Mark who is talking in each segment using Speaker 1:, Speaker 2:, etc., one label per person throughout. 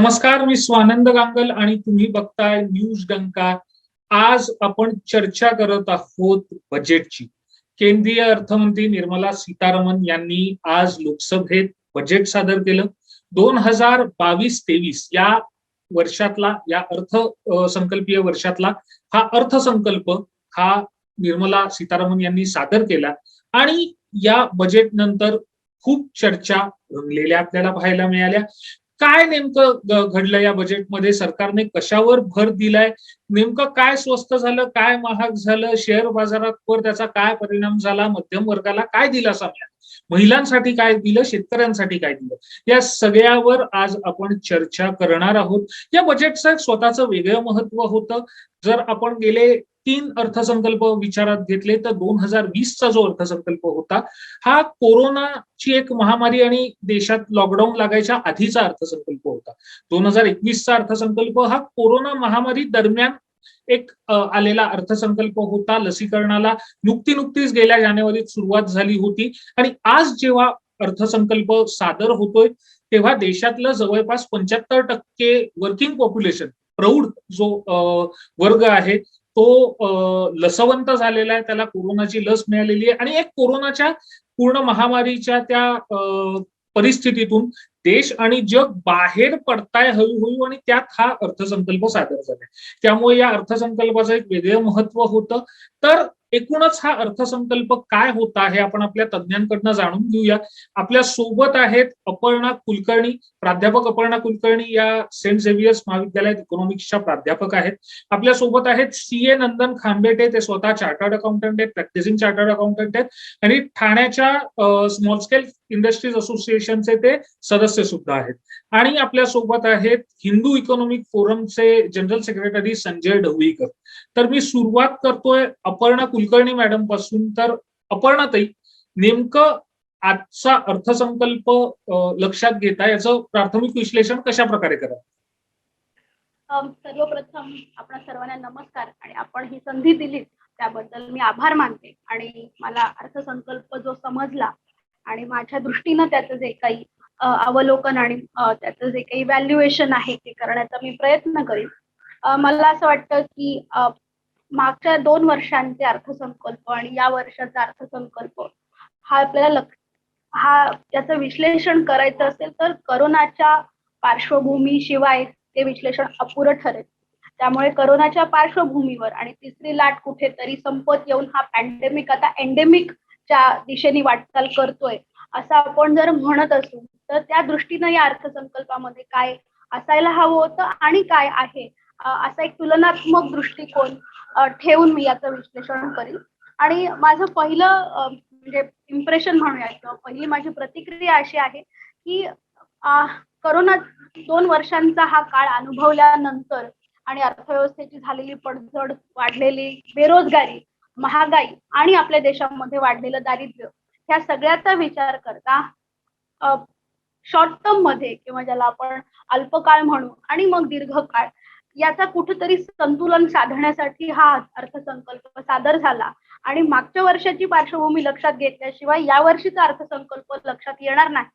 Speaker 1: नमस्कार, मी स्वानंद गांगल आणि तुम्ही बघताय न्यूज डंका. आज आपण चर्चा करत आहोत बजेटची. केंद्रीय अर्थमंत्री निर्मला सीतारामन यांनी आज लोकसभेत बजेट सादर केलं. 2022-23 या वर्षातला, या संकल्पीय वर्षातला हा अर्थसंकल्प हा निर्मला सीतारामन यांनी सादर केला आणि या बजेट नंतर खूप चर्चा रंगलेल्या आपल्याला पाहायला मिळाल्या. काय नेमकं घडलं या बजेटमध्ये? सरकारने कशावर भर दिलाय? नेमकं काय स्वस्त झालं, काय महाग झालं, शेअर बाजारावर त्याचा काय परिणाम झाला, मध्यम वर्गाला काय दिलासा मिळाला, महिलांसाठी काय दिलं, शेतकऱ्यांसाठी काय दिलं, या सगळ्यावर आज आपण चर्चा करणार आहोत. या बजेटचं एक स्वतःचं वेगळं महत्व होतं. जर आपण गेले 3 अर्थसंकल्प विचारात घेतले तर 2020चा जो अर्थसंकल्प होता हा कोरोनाची एक महामारी आणि देशात लॉकडाऊन लागायच्या आधीचा अर्थसंकल्प होता. 2021चा अर्थसंकल्प हा कोरोना महामारी दरम्यान एक आलेला अर्थसंकल्प होता. लसीकरणाला नुकतीच गेल्या जानेवारीत सुरुवात झाली होती आणि आज जेव्हा अर्थसंकल्प सादर होतोय तेव्हा देशातलं जवळपास 75% वर्किंग पॉप्युलेशन, प्रौढ जो वर्ग आहे तो लसवंत झालेला आहे, त्याला कोरोनाची लस मिळालेली आहे आणि एक कोरोनाच्या पूर्ण महामारीच्या त्या परिस्थितीतून देश आणि जग बाहेर पडताय हळूहळू आणि त्यात हा अर्थसंकल्प सादर झालाय. त्यामुळे या अर्थसंकल्पाचं एक वेगळं महत्व होतं. तर एकूणच हा अर्थसंकल्प काय होता हे आपण आपल्या तज्ञांकडनं जाणून घेऊया. आपल्या सोबत आहेत अपर्णा कुलकर्णी, प्राध्यापक अपर्णा कुलकर्णी या सेंट झेवियर्स महाविद्यालयात इकॉनॉमिक्सच्या प्राध्यापक आहेत. आपल्या सोबत आहेत CA नंदन खांबेटे, ते स्वतः चार्टर्ड अकाउंटंट आहेत, प्रॅक्टिसिंग चार्टर्ड अकाउंटंट आहेत आणि ठाण्याच्या स्मॉल स्केल इंडस्ट्रीज असोसिएशनचे ते सदस्य सुद्धा आहेत. आणि आपल्या सोबत आहेत हिंदू इकॉनॉमिक फोरमचे जनरल सेक्रेटरी संजय ढवळीकर. तर मी सुरुवात करतोय अपर्णा कुलकर्णी मॅडम पासून. तर अपर्णाताई, नेमकं आजचा अर्थसंकल्प लक्षात घेता याचं प्राथमिक विश्लेषण कशा प्रकारे करा?
Speaker 2: सर्वप्रथम आपणा सर्वांना नमस्कार आणि आपण ही संधी दिली त्याबद्दल मी आभार मानते. आणि मला अर्थसंकल्प जो समजला आणि माझ्या दृष्टीनं त्याचं जे काही अवलोकन आणि त्याचं जे काही व्हॅल्युएशन आहे ते करण्याचा मी प्रयत्न करीन. मला असं वाटतं की मागच्या 2 वर्षांचे अर्थसंकल्प आणि या वर्षाचा अर्थसंकल्प हा आपल्याला त्याचं विश्लेषण करायचं असेल तर करोनाच्या पार्श्वभूमीशिवाय ते विश्लेषण अपुरं ठरेल. त्यामुळे करोनाच्या पार्श्वभूमीवर आणि तिसरी लाट कुठेतरी संपत येऊन हा पॅन्डेमिक आता एंडेमिकच्या दिशेने वाटचाल करतोय असं आपण जर म्हणत असू तर त्या दृष्टीनं या अर्थसंकल्पामध्ये काय असायला हवं होतं आणि काय आहे असा एक तुलनात्मक दृष्टिकोन ठेवून मी याचं विश्लेषण करीन. आणि माझं पहिलं म्हणजे इम्प्रेशन म्हणूया किंवा पहिली माझी प्रतिक्रिया अशी आहे की करोना 2 वर्षांचा हा काळ अनुभवल्यानंतर आणि अर्थव्यवस्थेची झालेली पडझड, वाढलेली बेरोजगारी, महागाई आणि आपल्या देशामध्ये वाढलेलं दारिद्र्य ह्या सगळ्याचा विचार करता शॉर्ट टर्म मध्ये किंवा ज्याला आपण अल्पकाळ म्हणू आणि मग दीर्घकाळ याचा कुठेतरी संतुलन साधण्यासाठी हा अर्थसंकल्प सादर झाला. आणि मागच्या वर्षाची पार्श्वभूमी लक्षात घेतल्याशिवाय या वर्षीचा अर्थसंकल्प लक्षात येणार नाही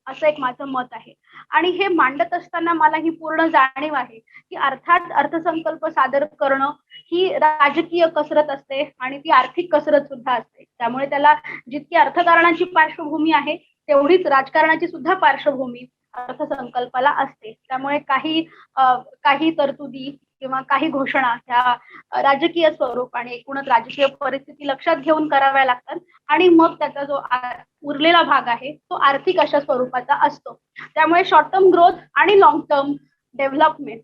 Speaker 2: असं एक माझं मत आहे. आणि हे मांडत असताना मला ही पूर्ण जाणीव आहे की अर्थात अर्थसंकल्प सादर करणं ही राजकीय कसरत असते आणि ती आर्थिक कसरत सुद्धा असते. त्यामुळे त्याला जितकी अर्थकारणाची पार्श्वभूमी आहे तेवढीच राजकारणाची सुद्धा पार्श्वभूमी अर्थसंकल्पाला असते. त्यामुळे काही तरतुदी किंवा काही घोषणा ह्या राजकीय स्वरूप आणि एकूणच राजकीय परिस्थिती लक्षात घेऊन कराव्या लागतात आणि मग त्याचा जो उरलेला भाग आहे तो आर्थिक अशा स्वरूपाचा असतो. त्यामुळे शॉर्ट टर्म ग्रोथ आणि लॉंग टर्म डेव्हलपमेंट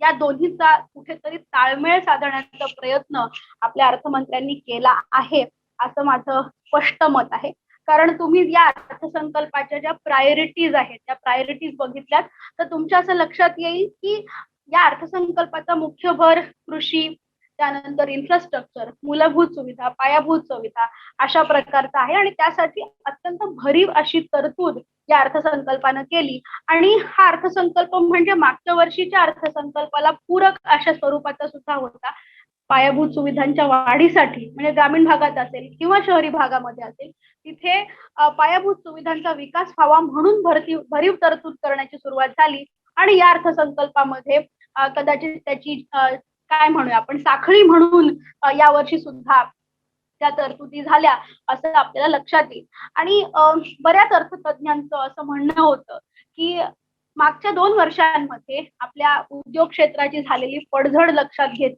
Speaker 2: या दोन्हीचा कुठेतरी ताळमेळ साधण्याचा प्रयत्न आपल्या अर्थमंत्र्यांनी केला आहे असं माझं स्पष्ट मत आहे. कारण तुम्ही या अर्थसंकल्पाच्या ज्या प्रायोरिटीज आहेत त्या प्रायोरिटीज बघितल्यात तर तुमच्या असं लक्षात येईल की या अर्थसंकल्पाचा मुख्य भर कृषी, त्यानंतर इन्फ्रास्ट्रक्चर, मूलभूत सुविधा, पायाभूत सुविधा अशा प्रकारचा आहे आणि त्यासाठी अत्यंत भरीव अशी तरतूद या अर्थसंकल्पानं केली. आणि हा अर्थसंकल्प म्हणजे मागच्या वर्षीच्या अर्थसंकल्पाला पूरक अशा स्वरूपाचा सुद्धा होता. पायाभूत सुविधांच्या वाढीसाठी म्हणजे ग्रामीण भागात असेल किंवा शहरी भागामध्ये असेल तिथे पायाभूत सुविधांचा विकास व्हावा म्हणून भरीव तरतूद करण्याची सुरुवात झाली. आणि या अर्थसंकल्पामध्ये कदाचित त्याची काय म्हणूया आपण साखळी म्हणून यावर्षी सुद्धा त्या तरतुदी झाल्या असं आपल्याला लक्षात येईल. आणि बऱ्याच अर्थतज्ञांचं असं म्हणणं होतं की मागच्या 2 वर्षांमध्ये आपल्या उद्योग क्षेत्राची झालेली पडझड लक्षात घेतली,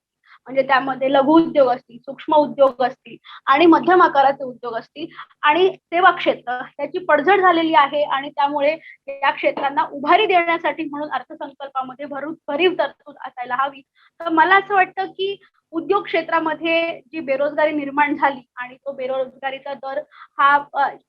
Speaker 2: म्हणजे त्यामध्ये लघु उद्योग असतील, सूक्ष्म उद्योग असतील आणि मध्यम आकाराचे उद्योग असतील आणि सेवा क्षेत्र याची पडझड झालेली आहे आणि त्यामुळे या क्षेत्रांना उभारी देण्यासाठी म्हणून अर्थसंकल्पामध्ये भरीव तरतूद असायला हवी. तर मला असं वाटतं की उद्योग क्षेत्रामध्ये जी बेरोजगारी निर्माण झाली आणि तो बेरोजगारीचा दर हा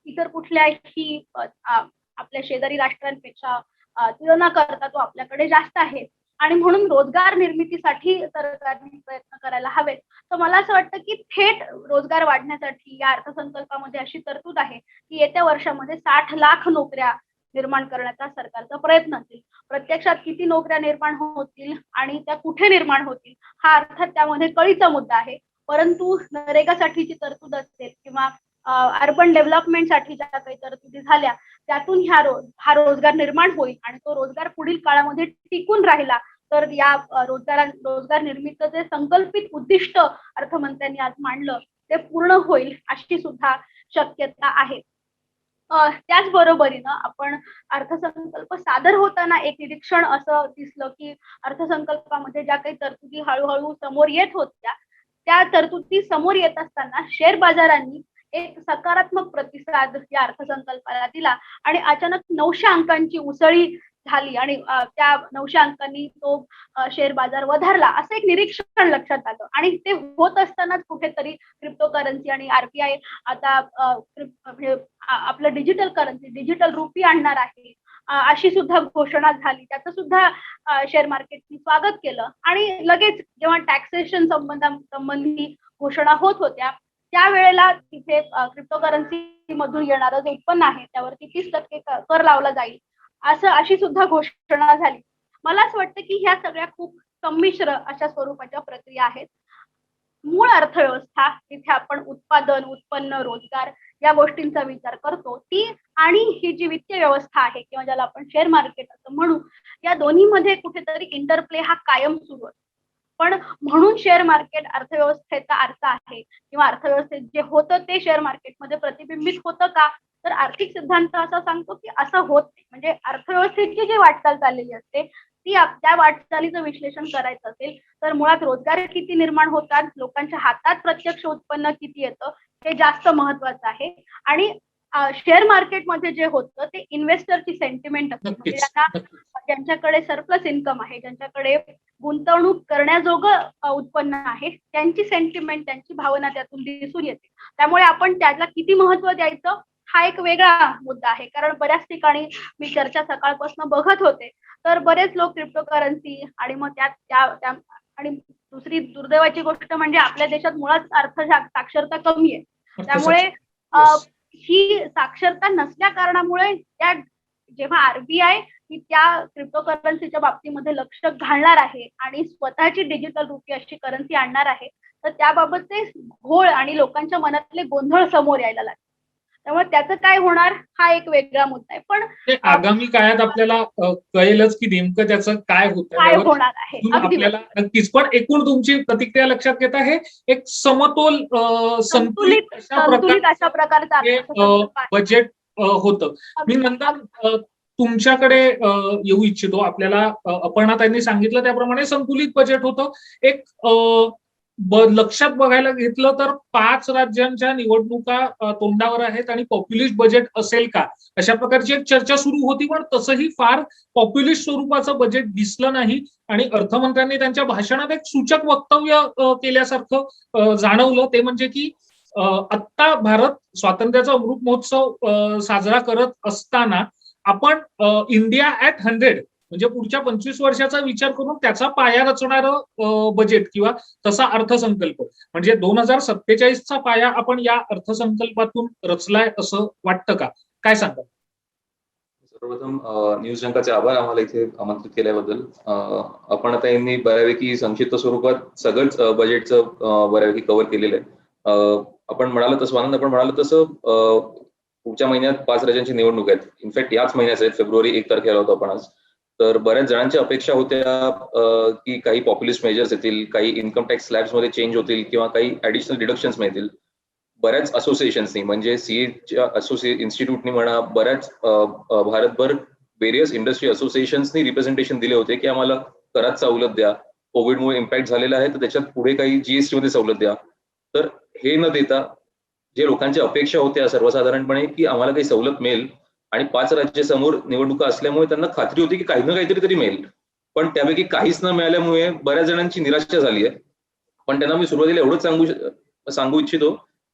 Speaker 2: इतर कुठल्याही आपल्या शेजारी राष्ट्रांपेक्षा तुलना करता तो आपल्याकडे जास्त आहे आणि म्हणून रोजगार निर्मितीसाठी सरकारने प्रयत्न करायला हवेत. तर मला असं वाटतं की थेट रोजगार वाढण्यासाठी या अर्थसंकल्पामध्ये अशी तरतूद आहे की येत्या वर्षामध्ये 60 लाख नोकऱ्या निर्माण करण्याचा सरकारचा प्रयत्न असेल. प्रत्यक्षात किती नोकऱ्या निर्माण होतील आणि त्या कुठे निर्माण होतील हा अर्थात त्यामध्ये कळीचा मुद्दा आहे. परंतु नरेगासाठीची तरतूद असेल किंवा अर्बन डेव्हलपमेंटसाठी ज्या काही तरतुदी झाल्या त्यातून हा रोजगार निर्माण होईल आणि तो रोजगार पुढील काळामध्ये टिकून राहिला तर या रोजगार निर्मितीचं जे संकल्पित उद्दिष्ट अर्थमंत्र्यांनी आज मांडलं ते पूर्ण होईल अशी सुद्धा शक्यता आहे. त्याचबरोबरीनं आपण अर्थसंकल्प सादर होताना एक निरीक्षण असं दिसलं की अर्थसंकल्पामध्ये ज्या काही तरतुदी हळूहळू समोर येत होत्या त्या तरतुदी समोर येत असताना शेअर बाजारांनी एक सकारात्मक प्रतिसाद या अर्थसंकल्पाला दिला आणि अचानक 900 अंकांची उसळी झाली आणि त्या 900 अंकांनी तो शेअर बाजार वधारला असं एक निरीक्षण लक्षात आलं. आणि ते होत असतानाच कुठेतरी क्रिप्टोकरन्सी आणि आरबीआय आता आपलं डिजिटल करन्सी डिजिटल रुपी आणणार आहे अशी सुद्धा घोषणा झाली. त्याचं सुद्धा शेअर मार्केटने स्वागत केलं आणि लगेच जेव्हा टॅक्सेशन संबंधी घोषणा होत होत्या त्यावेळेला तिथे क्रिप्टोकरन्सी मधून येणारं जे उत्पन्न आहे त्यावरती 30% कर लावला जाईल अशी सुद्धा घोषणा झाली. मला असं वाटतं की ह्या सगळ्या खूप संमिश्र अशा स्वरूपाच्या प्रक्रिया आहेत. मूळ अर्थव्यवस्था जिथे आपण उत्पादन, उत्पन्न, रोजगार या गोष्टींचा विचार करतो ती आणि ही जी वित्तीय व्यवस्था आहे किंवा ज्याला आपण शेअर मार्केट असं म्हणू या दोन्हीमध्ये कुठेतरी इंटरप्ले हा कायम सुरू असतो. पण म्हणून शेअर मार्केट अर्थव्यवस्थेचा आरसा आहे किंवा अर्थव्यवस्थेत जे होतं ते शेअर मार्केटमध्ये प्रतिबिंबित होतं का तर आर्थिक सिद्धांत असा सांगतो की असं होत नाही. म्हणजे अर्थव्यवस्थेची जी वाटचाल चाललेली असते ती त्या वाटचालीचं विश्लेषण करायचं असेल तर मुळात रोजगार किती निर्माण होतात, लोकांच्या हातात प्रत्यक्ष उत्पन्न किती येतं हे जास्त महत्वाचं आहे. आणि शेअर मार्केटमध्ये जे होतं ते इन्व्हेस्टरची सेंटिमेंट असते. म्हणजे ज्यांच्याकडे सरप्लस इन्कम आहे, ज्यांच्याकडे गुंतवणूक करण्याजोगं उत्पन्न आहे त्यांची सेंटिमेंट त्यांची भावना त्यातून दिसून येते. त्यामुळे आपण त्याला किती महत्व द्यायचं हा एक वेगळा मुद्दा आहे. कारण बऱ्याच ठिकाणी मी चर्चा सकाळपासून बघत होते तर बरेच लोक क्रिप्टोकरन्सी आणि मग त्या आणि दुसरी दुर्दैवाची गोष्ट म्हणजे आपल्या देशात मुळात साक्षरता कमी आहे. त्यामुळे ही साक्षरता नसल्या कारणामुळे त्या जेव्हा आरबीआय ही त्या क्रिप्टोकरन्सीच्या बाबतीमध्ये लक्ष घालणार आहे आणि स्वतःची डिजिटल रुपी अशी करन्सी आणणार आहे तर त्याबाबतचे घोळ आणि लोकांच्या मनातले गोंधळ समोर यायला लागले. त्यामुळे त्याचं काय होणार हा एक वेगळा मुद्दा आहे. पण
Speaker 1: आगामी काळात आपल्याला कळेलच की नेमकं त्याचं काय
Speaker 2: होणार आहे
Speaker 1: आपल्याला नक्कीच. पण एकूण तुमची प्रतिक्रिया लक्षात घेता हे एक समतोल संतुलित अशा प्रकारचं बजेट होतं. मी नंतर तुमच्याकडे येऊ इच्छितो. आपल्याला अपर्णाताईंनी सांगितलं त्याप्रमाणे संतुलित बजेट होतं. एक लक्षात बघायला घेतलं तर 5 राज्यांच्या निवडणुका तोंडावर आहेत आणि पॉप्युलिस्ट बजेट असेल का अशा प्रकारची एक चर्चा सुरू होती. पण तसंही फार पॉप्युलिस्ट स्वरूपाचं बजेट दिसलं नाही आणि अर्थमंत्र्यांनी त्यांच्या भाषणात एक सूचक वक्तव्य केल्यासारखं जाणवलं. ते म्हणजे की आत्ता भारत स्वातंत्र्याचा अमृत महोत्सव साजरा करत असताना आपण इंडिया ॲट 100 म्हणजे पुढच्या 25 वर्षाचा विचार करून त्याचा पाया रचणारं बजेट किंवा तसा अर्थसंकल्प म्हणजे 2047चा पाया आपण या अर्थसंकल्पातून रचलाय असं वाटतं का? काय सांगता?
Speaker 3: सर्वप्रथम न्यूज जंकाचे आभार आम्हाला इथे आमंत्रित केल्याबद्दल. आपण आता यांनी बऱ्यापैकी संक्षिप्त स्वरूपात सगळंच बजेटचं बऱ्यापैकी कव्हर केलेलं आहे. आपण म्हणाल तसं आनंद आपण म्हणाल तसं पुढच्या महिन्यात 5 राज्यांची निवडणूक आहेत. इनफॅक्ट याच महिन्यात आहेत, फेब्रुवारी 1 तारखेला होतो आपण आज. तर बऱ्याच जणांच्या अपेक्षा होत्या की काही पॉप्युलिस्ट मेजर्स येतील, काही इन्कम टॅक्स स्लॅब्स मध्ये चेंज होतील किंवा काही ऍडिशनल डिडक्शन्स मिळतील. बऱ्याच असोसिएशन्सनी म्हणजे सीएच्या इन्स्टिट्यूटनी म्हणा, बऱ्याच भारतभर वेरियस इंडस्ट्री असोसिएशन्सनी रिप्रेझेंटेशन दिले होते की आम्हाला करात सवलत द्या, कोविडमुळे इम्पॅक्ट झालेला आहे तर त्याच्यात पुढे काही जीएसटी मध्ये सवलत द्या. तर हे न देता जे लोकांच्या अपेक्षा होत्या सर्वसाधारणपणे की आम्हाला काही सवलत मिळेल आणि 5 राज्यासमोर निवडणुका असल्यामुळे त्यांना खात्री होती की काही ना काहीतरी तरी मिळेल, पण त्यापैकी काहीच न मिळाल्यामुळे बऱ्याच जणांची निराशा झाली आहे. पण त्यांना मी सुरुवातीला एवढंच सांगू इच्छितो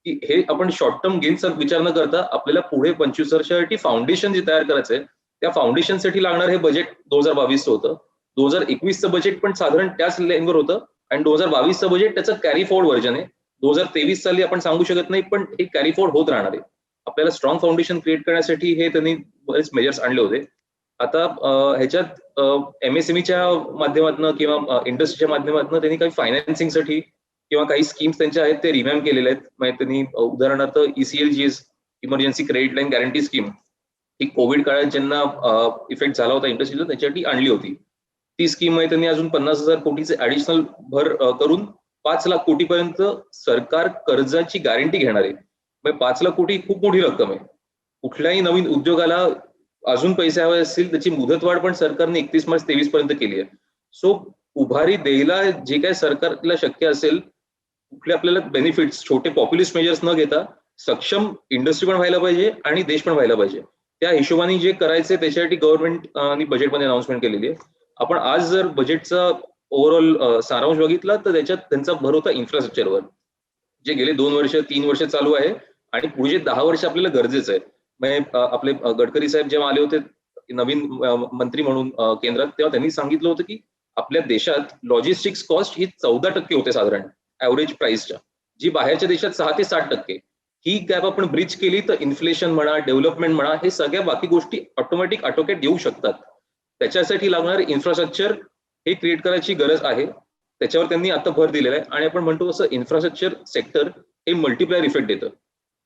Speaker 3: की हे आपण शॉर्ट टर्म गेन्सचा विचार न करता आपल्याला पुढे 25 वर्षासाठी फाउंडेशन जे तयार करायचंय त्या फाउंडेशनसाठी लागणार हे बजेट 2022 होतं. 2021चं बजेट पण साधारण त्याच लाईनवर होतं आणि 2022चं बजेट त्याचं कॅरी फॉरवर्ड व्हर्जन आहे. 2023 साली आपण सांगू शकत नाही, पण हे कॅरी फॉरवर्ड होत राहणार आहे. आपल्याला स्ट्रॉंग फाउंडेशन क्रिएट करण्यासाठी हे त्यांनी बरेच मेजर्स आणले होते. आता ह्याच्यात एमएसएमईच्या माध्यमातून किंवा इंडस्ट्रीच्या माध्यमातून त्यांनी काही फायनान्सिंगसाठी किंवा काही स्कीम्स त्यांच्या आहेत ते रिव्हॅम्प केलेले आहेत. म्हणजे त्यांनी उदाहरणार्थ ECLGS emergency credit line guarantee scheme ही कोविड काळात ज्यांना इफेक्ट झाला होता इंडस्ट्रीला त्याच्यासाठी आणली होती. ती स्कीम मध्ये त्यांनी अजून 50,000 कोटीचे ऍडिशनल भर करून 5 लाख कोटीपर्यंत सरकार कर्जाची गॅरंटी घेणार आहे. म्हणजे 5 लाख कोटी खूप मोठी रक्कम आहे. कुठल्याही नवीन उद्योगाला अजून पैसे हवे असतील त्याची मुदतवाढ पण सरकारने 31 मार्च 23 पर्यंत केली आहे. सो उभारी द्यायला जे काय सरकारला शक्य असेल, कुठले आपल्याला बेनिफिट्स छोटे पॉप्युलिस्ट मेजर्स न घेता सक्षम इंडस्ट्री पण व्हायला पाहिजे आणि देश पण व्हायला पाहिजे. त्या हिशोबाने जे करायचे त्याच्यासाठी गव्हर्नमेंट बजेटमध्ये अनाउन्समेंट केलेली आहे. आपण आज जर बजेटचा ओव्हरऑल सारांश बघितला तर त्याच्यात त्यांचा भर होता इन्फ्रास्ट्रक्चरवर, जे गेले 2 वर्ष 3 वर्ष चालू आहे आणि पुढचे 10 वर्ष आपल्याला गरजेचं आहे. म्हणजे आपले गडकरी साहेब जेव्हा आले होते नवीन मंत्री म्हणून केंद्रात, तेव्हा त्यांनी सांगितलं होतं की आपल्या देशात लॉजिस्टिक्स कॉस्ट ही 14% होते साधारण ऍव्हरेज प्राइसच्या, जी बाहेरच्या देशात 6 ते 7%. ही गॅप आपण ब्रिज केली तर इन्फ्लेशन म्हणा, डेव्हलपमेंट म्हणा, हे सगळ्या बाकी गोष्टी ऑटोमॅटिक आटोक्यात येऊ शकतात. त्याच्यासाठी लागणार इन्फ्रास्ट्रक्चर हे क्रिएट करायची गरज आहे. त्याच्यावर त्यांनी आता भर दिलेला आहे आणि आपण म्हणतो तसं इन्फ्रास्ट्रक्चर सेक्टर हे मल्टिप्लायर इफेक्ट देतं.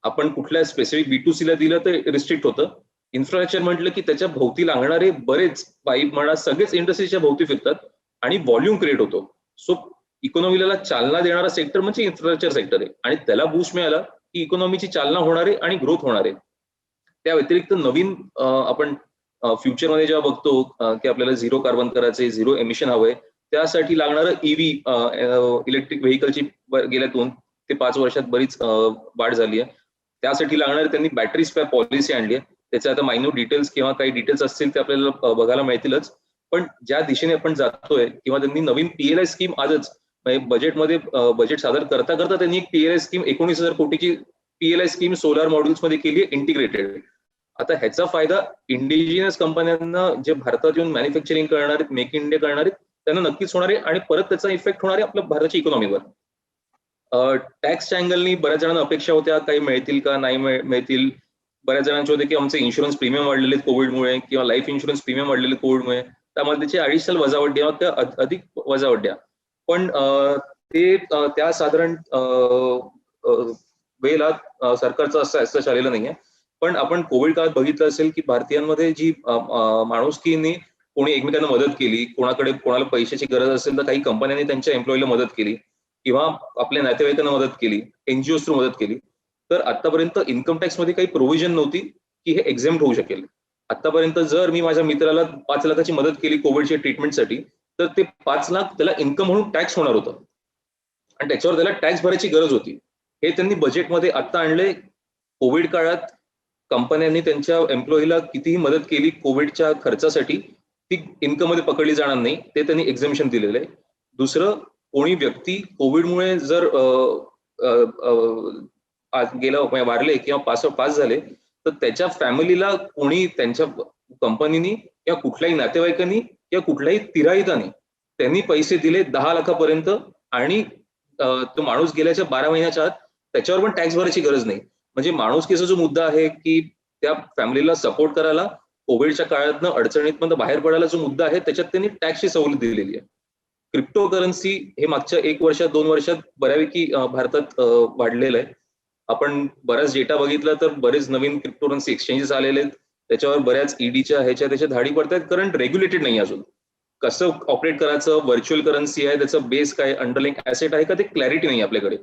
Speaker 3: आपण कुठल्या स्पेसिफिक B2C ला दिलं तर रिस्ट्रिक्ट होतं. इन्फ्रास्ट्रक्चर म्हटलं की त्याच्या भोवती लागणारे बरेच पाईप म्हणा सगळेच इंडस्ट्रीच्या भोवती फिरतात आणि व्हॉल्यूम क्रिएट होतो. सो इकॉनॉमीला चालना देणारा सेक्टर म्हणजे इन्फ्रास्ट्रक्चर सेक्टर आहे आणि त्याला बूस्ट मिळाला की इकॉनॉमीची चालना होणार आहे आणि ग्रोथ होणार आहे. त्या व्यतिरिक्त नवीन आपण फ्युचरमध्ये जेव्हा बघतो की आपल्याला झिरो कार्बन करायचे, झिरो एमिशन हवंय, त्यासाठी लागणारं इलेक्ट्रिक व्हेकलची गेल्या 2 ते 5 वर्षात बरीच वाढ झाली आहे. त्यासाठी लागणारी त्यांनी बॅटरी स्पॅर पॉलिसी आणली आहे. त्याचे आता मायन्यूट डिटेल्स किंवा काही डिटेल्स असतील ते आपल्याला बघायला मिळतीलच. पण ज्या दिशेने आपण जातोय किंवा त्यांनी नवीन PLI स्कीम आजच बजेटमध्ये बजेट सादर करता करता त्यांनी एक PLI स्कीम 19,000 कोटीची PLI स्कीम सोलार मॉड्यूल्स मध्ये केली आहे इंटिग्रेटेड. आता ह्याचा फायदा इंडिजिनस कंपन्यांना जे भारतात येऊन मॅन्युफॅक्चरिंग करणार आहेत, मेक इन इंडिया करणार आहेत, त्यांना नक्कीच होणार आहे आणि परत त्याचा इफेक्ट होणार आहे आपल्या भारताच्या इकॉनॉमीवर. टॅक्सच्या अँगलनी बऱ्याच जणांना अपेक्षा होत्या काही मिळतील का नाही मिळतील. बऱ्याच जणांचे होते की आमचे इन्शुरन्स प्रीमियम वाढलेले कोविडमुळे किंवा लाईफ इन्शुरन्स प्रीमियम वाढलेले कोविडमुळे, त्यामुळे त्याची ऍडिशनल वजावट्या त्या अधिक वजावट्या. पण ते त्या साधारण वेळेला सरकारचं असं चाललेलं नाहीये. पण आपण कोविड काळात बघितलं असेल की भारतीयांमध्ये जी माणुसकीने कोणी एकमेकांना मदत केली, कोणाला पैशाची गरज असेल तर काही कंपन्यांनी त्यांच्या एम्प्लॉईला मदत केली किंवा आपल्या नातेवाईकांना मदत केली, NGOs थ्रू मदत केली. तर आतापर्यंत इन्कम टॅक्स मध्ये काही प्रोव्हिजन नव्हती की हे एक्झेम्प्ट होऊ शकेल. आतापर्यंत जर मी माझ्या मित्राला 5 लाखाची मदत केली कोविडच्या ट्रीटमेंटसाठी तर ते 5 लाख त्याला इन्कम म्हणून टॅक्स होणार होतं आणि त्याच्यावर त्याला टॅक्स भरायची गरज होती. हे त्यांनी बजेटमध्ये आता आणले. कोविड काळात कंपन्यांनी त्यांच्या एम्प्लॉईला कितीही मदत केली कोविडच्या खर्चासाठी ती इन्कम मध्ये पकडली जाणार नाही, ते त्यांनी एक्झेम्पशन दिलेलं आहे. दुसरं, कोणी व्यक्ती कोविडमुळे जर गेला वारले किंवा पास झाले तर त्याच्या फॅमिलीला कोणी त्यांच्या कंपनीनी किंवा कुठल्याही नातेवाईकांनी किंवा कुठल्याही तिराहितानी त्यांनी पैसे दिले 10 लाखापर्यंत आणि तो माणूस गेल्याच्या 12 महिन्याच्या आत त्याच्यावर पण टॅक्स भरायची गरज नाही. म्हणजे माणुसकीचा जो मुद्दा आहे की त्या फॅमिलीला सपोर्ट करायला कोविडच्या काळातनं अडचणीतनं बाहेर पडायला जो मुद्दा आहे त्याच्यात त्यांनी टॅक्सची सवलत दिलेली आहे. क्रिप्टो करन्सी हे मागच्या 1 वर्षात 2 वर्षात बऱ्यापैकी भारतात वाढलेलं आहे. आपण बराच डेटा बघितला तर बरेच नवीन क्रिप्टोकरन्सी एक्सचेंजेस आलेले आहेत. त्याच्यावर बऱ्याच ईडीच्या त्याच्या धाडी पडतात, कारण रेग्युलेटेड नाही अजून. कसं ऑपरेट करायचं, व्हर्च्युअल करन्सी आहे, त्याचं बेस काय, अंडरलाईन ऍसेट आहे का, ते क्लॅरिटी नाही आपल्याकडे.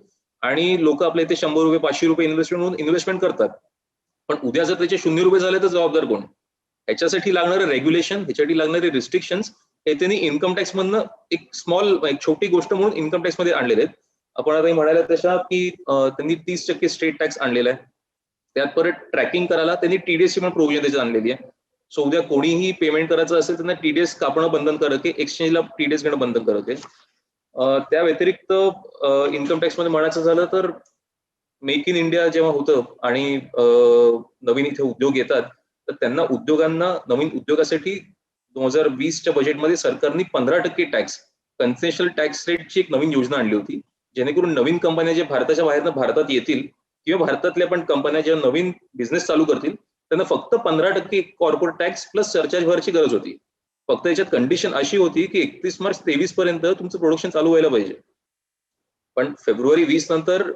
Speaker 3: आणि लोक आपल्या इथे 100 रुपये 500 रुपये इन्व्हेस्टमेंट करतात, पण उद्या जर त्याचे 0 रुपये झाले तर जबाबदार कोण? ह्याच्यासाठी लागणारे रेग्युलेशन, ह्याच्यासाठी लागणारे रिस्ट्रिक्शन्स हे त्यांनी इन्कम टॅक्स मधनं एक छोटी गोष्ट म्हणून इन्कम टॅक्स मध्ये आणलेले आहेत. आपण आता म्हणायला तशा की त्यांनी 30% स्टेट टॅक्स आणलेला आहे. त्यात परत ट्रॅकिंग करायला त्यांनी टीडीएस ची पण प्रोव्हिजन त्याच्यात आणलेली आहे. सो उद्या कोणीही पेमेंट करायचं असेल त्यांना टीडीएस कापणं बंधनकारक आहे, एक्सचेंजला टीडीएस घेणं बंधनकारक आहे. त्या व्यतिरिक्त इन्कम टॅक्स मध्ये म्हणायचं झालं तर मेक इन इंडिया जेव्हा होतं आणि नवीन इथे उद्योग येतात, तर त्यांना उद्योगांना नवीन उद्योगासाठी 2020च्या बजेटमध्ये सरकारने 15% टॅक्स, कन्सेशनल टॅक्स रेटची एक नवीन योजना आणली होती, जेणेकरून नवीन कंपन्या जे भारताच्या बाहेरनं भारतात येतील किंवा भारतातल्या पण कंपन्या जेव्हा नवीन बिझनेस चालू करतील त्यांना फक्त 15% कॉर्पोरेट टॅक्स प्लस सरचार्ज भरायची गरज होती. फक्त याच्यात कंडिशन अशी होती की 31 मार्च 23 पर्यंत तुमचं प्रोडक्शन चालू व्हायला पाहिजे. पण फेब्रुवारी 20 नंतर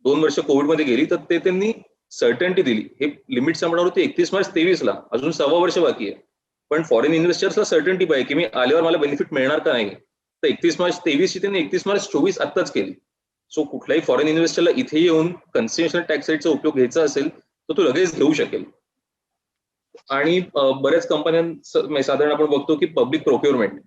Speaker 3: 2 वर्ष कोविडमध्ये गेली, तर ते त्यांनी सर्टन्टी दिली. हे लिमिट संपणार होती 31 मार्च 23ला, अजून 6 वर्ष बाकी आहे. पण फॉरेन इन्व्हेस्टर्सला सर्टन्टी पाहिजे की मी आल्यावर मला बेनिफिट मिळणार का नाही. तर 31 मार्च 23 ची त्यांनी 31 मार्च 24 आत्ताच केली. सो कुठल्याही फॉरेन इन्व्हेस्टरला इथे येऊन कन्सेशनल टॅक्स रेटचा उपयोग घ्यायचा असेल तर तो लगेच घेऊ शकेल. आणि बऱ्याच कंपन्यां साधारण आपण बघतो की पब्लिक प्रोक्युरमेंट,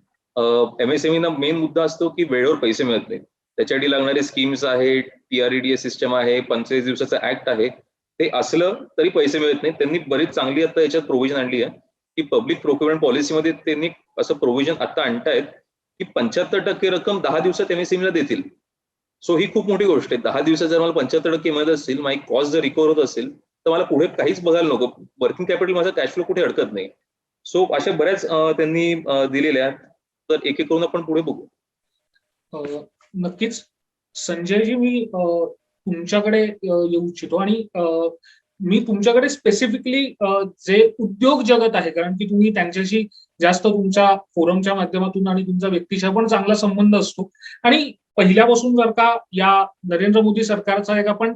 Speaker 3: एमएसएमईना मेन मुद्दा असतो की वेळेवर पैसे मिळत नाही. त्याच्यासाठी लागणारे स्कीम्स आहे, टीआरईडीएस सिस्टम आहे, 45 दिवसाचा ऍक्ट आहे, ते असलं तरी पैसे मिळत नाही. त्यांनी बरीच चांगली आता याच्यात प्रोव्हिजन आणली आहे की पब्लिक प्रोक्युरमेंट पॉलिसीमध्ये त्यांनी असं प्रोव्हिजन आता आणतायत की 75% रक्कम 10 दिवसात एमएसएमईला देतील. सो ही खूप मोठी गोष्ट आहे. 10 दिवसात जर मला 75% मिळत असेल, माझी कॉस्ट जर रिकव्हर होत असेल, तर मला पुढे काहीच बघायला नको, वर्किंग कॅपिटल माझा कॅश फ्लो कुठे अडकत नाही. सो अशा बऱ्याच त्यांनी दिलेल्या आहेत. तर एक एक करून आपण पुढे बघू.
Speaker 1: नक्कीच संजयजी, मी तुमच्याकडे येऊ इच्छितो आणि मी तुमच्याकडे स्पेसिफिकली जे उद्योग जगत आहे, कारण की तुम्ही त्यांच्याशी जास्त तुमच्या फोरमच्या माध्यमातून आणि तुमचा व्यक्तीचा पण चांगला संबंध असतो. आणि पहिल्यापासून जर का या नरेंद्र मोदी सरकारचा एक आपण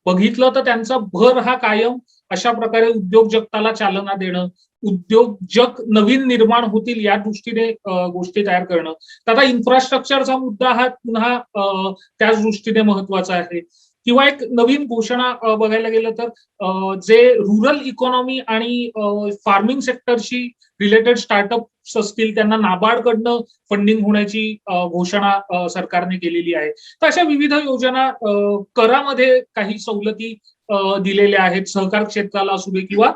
Speaker 1: बघितलं तर त्यांचा भर हा कायम अशा प्रकारे उद्योग जगताला चालना देणं, उद्योजक नवीन निर्माण होतील या दृष्टीने गोष्टी तयार करणं. तर आता इन्फ्रास्ट्रक्चरचा मुद्दा हा पुन्हा त्याच दृष्टीने महत्वाचा आहे. किंवा एक नवीन घोषणा बघायला गेलं तर जे रुरल इकॉनॉमी आणि फार्मिंग सेक्टरशी रिलेटेड स्टार्टअप्स असतील त्यांना नाबार्डकडनं फंडिंग होण्याची घोषणा सरकारने केलेली आहे. तर अशा विविध योजना, करामध्ये काही सवलती दिलेल्या आहेत, सहकार क्षेत्राला असू दे किंवा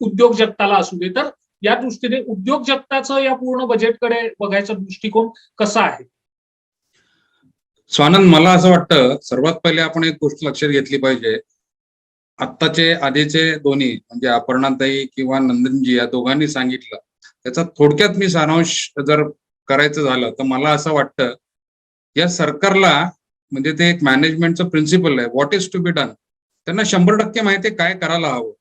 Speaker 1: उद्योग जगताला असू दे. तर या दृष्टीने उद्योग जगताचं या पूर्ण बजेटकडे बघायचा दृष्टिकोन कसा आहे?
Speaker 4: स्वानंद, मला असं वाटतं सर्वात पहिले आपण एक गोष्ट लक्षात घेतली पाहिजे. आत्ताचे आधीचे दोन्ही म्हणजे अपर्णाताई किंवा नंदनजी या दोघांनी सांगितलं, त्याचा थोडक्यात मी सारांश जर करायचं झालं तर मला असं वाटतं या सरकारला म्हणजे ते एक मॅनेजमेंटचं प्रिन्सिपल आहे, what is to be done. त्यांना 100% माहिती आहे काय करायला हवं,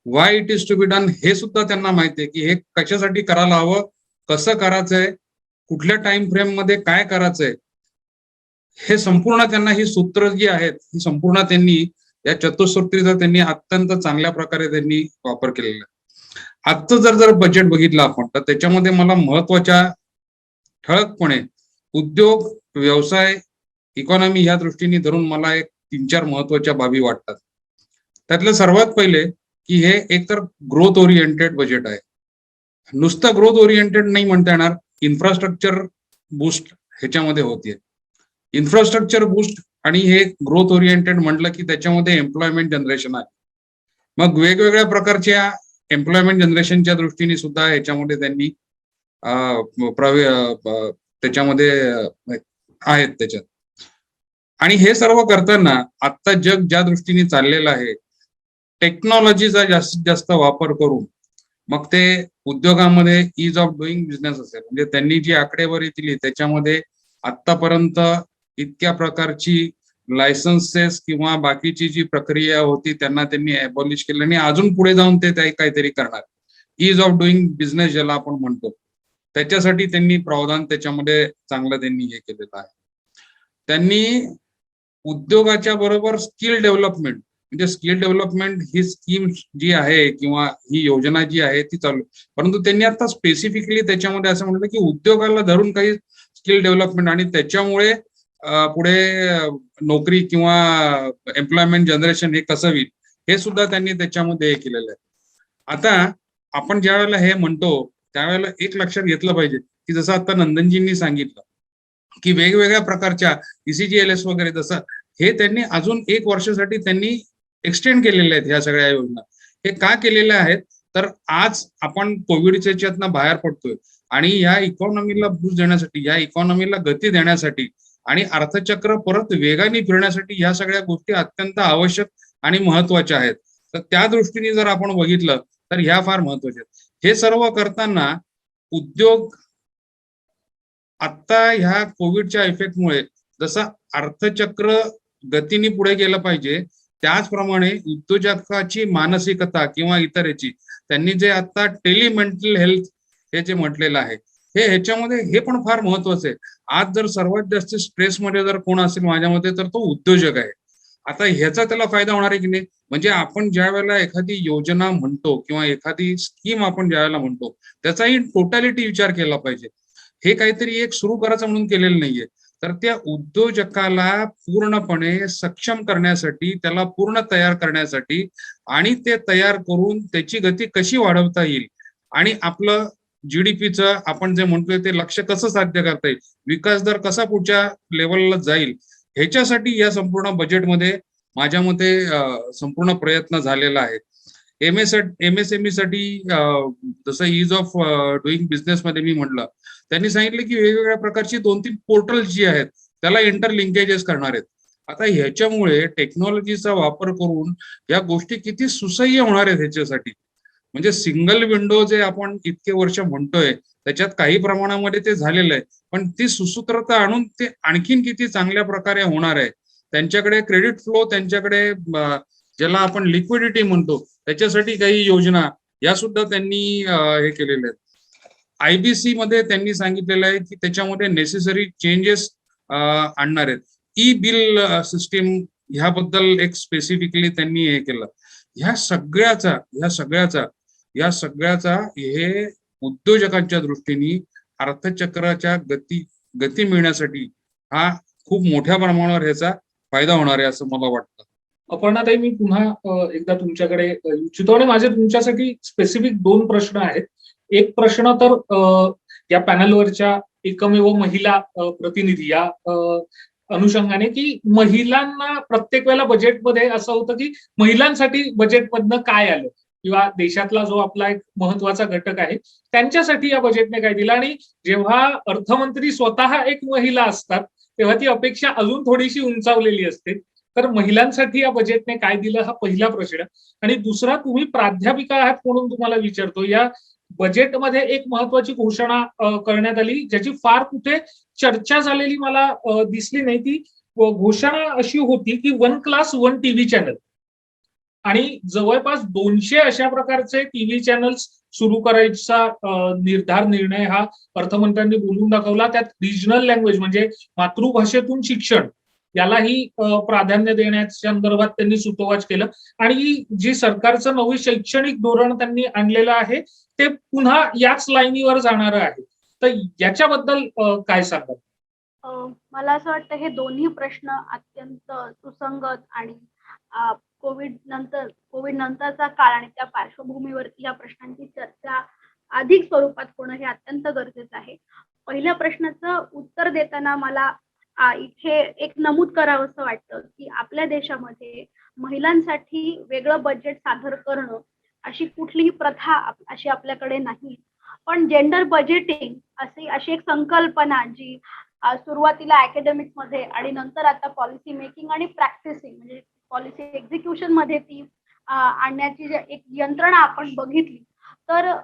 Speaker 4: why it is to be done हे सुद्धा त्यांना माहिती आहे की हे कशासाठी करायला हवं, कसं करायचंय, कुठल्या टाइम फ्रेम मध्ये काय करायचंय. हे संपूर्ण त्यांना ही सूत्र जी आहेत ही संपूर्ण त्यांनी या चतुःसूत्रीचा त्यांनी अत्यंत चांगल्या प्रकारे त्यांनी वापर केलेला आहे. आजचं जर बजेट बघितलं आपण तर त्याच्यामध्ये मला महत्वाच्या ठळकपणे उद्योग, व्यवसाय, इकॉनॉमी या दृष्टीने धरून मला एक 3-4 महत्वाच्या बाबी वाटतात. त्यातलं सर्वात पहिले की हे एकतर ग्रोथ ओरिएंटेड बजेट आहे. नुसतं ग्रोथ ओरिएंटेड नाही म्हणता येणार, इन्फ्रास्ट्रक्चर बूस्ट ह्याच्यामध्ये होते. इन्फ्रास्ट्रक्चर बूस्ट आणि हे ग्रोथ ओरिएंटेड म्हटलं की त्याच्यामध्ये एम्प्लॉयमेंट जनरेशन आहे. मग वेगवेगळ्या प्रकारच्या एम्प्लॉयमेंट जनरेशनच्या दृष्टीने सुद्धा ह्याच्यामध्ये त्यांनी त्याच्यामध्ये आहेत त्याच्यात. आणि हे सर्व करताना आता जग ज्या दृष्टीने चाललेलं आहे, टेक्नॉलॉजीचा जास्तीत जास्त वापर करून मग ते उद्योगामध्ये इज ऑफ डुईंग बिझनेस असेल, म्हणजे त्यांनी जी आकडेवारी दिली त्याच्यामध्ये आतापर्यंत इतक्या प्रकारची लायसन्सेस किंवा बाकीची जी प्रक्रिया होती त्यांना त्यांनी अबॉलिश केलं आणि अजून पुढे जाऊन ते काहीतरी करणार. इज ऑफ डुईंग बिझनेस ज्याला आपण म्हणतो त्याच्यासाठी त्यांनी प्रावधान त्याच्यामध्ये चांगलं त्यांनी हे केलेलं आहे. त्यांनी उद्योगाच्या बरोबर स्किल डेव्हलपमेंट म्हणजे स्किल डेव्हलपमेंट ही स्कीम जी आहे किंवा ही योजना जी आहे ती चालू, परंतु त्यांनी आता स्पेसिफिकली त्याच्यामध्ये असं म्हटलं की उद्योगाला धरून काही स्किल डेव्हलपमेंट आणि त्याच्यामुळे पुढे नोकरी किंवा एम्प्लॉयमेंट जनरेशन हे कसं होईल हे सुद्धा त्यांनी त्याच्यामध्ये हे केलेलं आहे. आता आपण ज्या वेळेला हे म्हणतो त्यावेळेला एक लक्षात घेतलं पाहिजे की जसं आता नंदनजींनी सांगितलं की वेगवेगळ्या प्रकारच्या ECGLS वगैरे जसं हे त्यांनी अजून 1 वर्षासाठी त्यांनी एक्सटेंड केलेले आहेत ह्या सगळ्या योजना. हे का केलेल्या आहेत तर आज आपण कोविडच्या याच्यातनं बाहेर पडतोय आणि या इकॉनॉमीला बूस्ट देण्यासाठी, या इकॉनॉमीला गती देण्यासाठी आणि अर्थचक्र परत वेगाने फिरण्यासाठी ह्या सगळ्या गोष्टी अत्यंत आवश्यक आणि महत्वाच्या आहेत. तर त्या दृष्टीने जर आपण बघितलं तर ह्या फार महत्वाच्या आहेत. हे सर्व करताना उद्योग आता ह्या कोविडच्या इफेक्टमुळे जसं अर्थचक्र गतीने पुढे गेलं पाहिजे त्याचप्रमाणे उद्योजकाची मानसिकता किंवा इतर याची त्यांनी जे आता टेलिमेंटल हेल्थ हे जे म्हटलेलं आहे हे ह्याच्यामध्ये हे पण फार महत्वाचं आहे. आज जर सर्वात जास्त स्ट्रेसमध्ये जर कोण असेल माझ्या मते तर तो उद्योजक आहे. आता ह्याचा त्याला फायदा होणार आहे की नाही, म्हणजे आपण ज्या वेळेला एखादी योजना म्हणतो किंवा एखादी स्कीम आपण ज्या वेळेला म्हणतो त्याचाही टोटॅलिटी विचार केला पाहिजे. हे काहीतरी एक सुरू करायचं म्हणून केलेलं नाहीये, तर त्या उद्योजकाला पूर्णपणे सक्षम करण्यासाठी, त्याला पूर्ण तयार करण्यासाठी आणि ते तयार करून त्याची गती कशी वाढवता येईल आणि आपलं GDPचं आपण जे म्हणतोय ते लक्ष्य कसं साध्य करता येईल, विकास दर कसा पुढच्या लेवलला जाईल, ह्याच्यासाठी या संपूर्ण बजेटमध्ये माझ्या मते संपूर्ण प्रयत्न झालेला आहे. MSME साठी जसं इज ऑफ डुईंग बिझनेस मध्ये मी म्हटलं, त्यांनी सांगितलं की वेगवेगळ्या प्रकारची 2-3 पोर्टल्स जी आहेत त्याला इंटरलिंकेजेस करणार आहेत. आता ह्याच्यामुळे टेक्नॉलॉजीचा वापर करून या गोष्टी किती सुसह्य होणार आहेत ह्याच्यासाठी. म्हणजे सिंगल विंडो जे आपण इतके वर्ष म्हणतोय त्याच्यात काही प्रमाणामध्ये ते झालेलं आहे, पण ती सुसूत्रता आणून ते आणखीन किती चांगल्या प्रकारे होणार आहे. त्यांच्याकडे क्रेडिट फ्लो, त्यांच्याकडे ज्याला आपण लिक्विडिटी म्हणतो त्याच्यासाठी काही योजना या सुद्धा त्यांनी हे केलेल्या आहेत. IBC मध्ये त्यांनी सांगितलेलं आहे की त्याच्यामध्ये नेसेसरी चेंजेस आणणार आहेत. बिल सिस्टीम ह्याबद्दल एक स्पेसिफिकली त्यांनी हे केलं. ह्या सगळ्याचा हे उद्योजकांच्या दृष्टीने अर्थचक्राच्या गती मिळण्यासाठी हा खूप मोठ्या प्रमाणावर ह्याचा फायदा होणार आहे असं मला वाटतं.
Speaker 1: अपर्णाताई, मी पुन्हा एकदा तुमच्याकडे येऊ इच्छितो आणि माझे तुमच्यासाठी स्पेसिफिक 2 प्रश्न आहेत. एक प्रश्न तर या पॅनलवरच्या एकमेव महिला प्रतिनिधी या अनुषंगाने की महिलांना प्रत्येक वेळेला बजेटमध्ये असं होतं की महिलांसाठी बजेटमधनं काय आलं किंवा देशातला जो आपला एक महत्वाचा घटक आहे त्यांच्यासाठी या बजेटने काय दिलं, आणि जेव्हा अर्थमंत्री स्वतः एक महिला असतात तेव्हा ती अपेक्षा अजून थोडीशी उंचावलेली असते. तर महिलांसाठी या बजेटने काय दिलं हा पहिला प्रश्न. आणि दुसरा, तुम्ही प्राध्यापिका आहात म्हणून तुम्हाला विचारतो, या बजेटमध्ये एक महत्वाची घोषणा करण्यात आली ज्याची फार कुठे चर्चा झालेली मला दिसली नाही. ती घोषणा अशी होती की 1 क्लास 1 टीव्ही चॅनल, आणि जवळपास 200 अशा प्रकारचे टीव्ही चॅनल्स सुरू करायचा निर्णय हा अर्थमंत्र्यांनी बोलून दाखवला. त्यात रिजनल लँग्वेज म्हणजे मातृभाषेतून शिक्षण यालाही प्राधान्य देण्याच्या संदर्भात त्यांनी सूतोवाच केलं. आणि जी सरकारचं नवे शैक्षणिक धोरण त्यांनी आणलेलं आहे ते पुन्हा याच लाईनीवर जाणारं आहे. तर याच्याबद्दल काय सांगाल?
Speaker 2: मला असं वाटतं हे दोन्ही प्रश्न अत्यंत सुसंगत आणि कोविड नंतरचा काळ आणि त्या पार्श्वभूमीवरती या प्रश्नांची चर्चा अधिक स्वरूपात होणं हे अत्यंत गरजेचं आहे. पहिल्या प्रश्नाचं उत्तर देताना मला इथे एक नमूद करावंसं वाटतं की आपल्या देशामध्ये महिलांसाठी वेगळं बजेट सादर करणं अशी कुठलीही प्रथा अशी आपल्याकडे नाही. पण जेंडर बजेटिंग अशी एक संकल्पना जी सुरुवातीला अकॅडमिक्स मध्ये आणि नंतर आता पॉलिसी मेकिंग आणि प्रॅक्टिसिंग म्हणजे पॉलिसी एक्झिक्युशन मध्ये ती आणण्याची एक यंत्रणा आपण बघितली. तर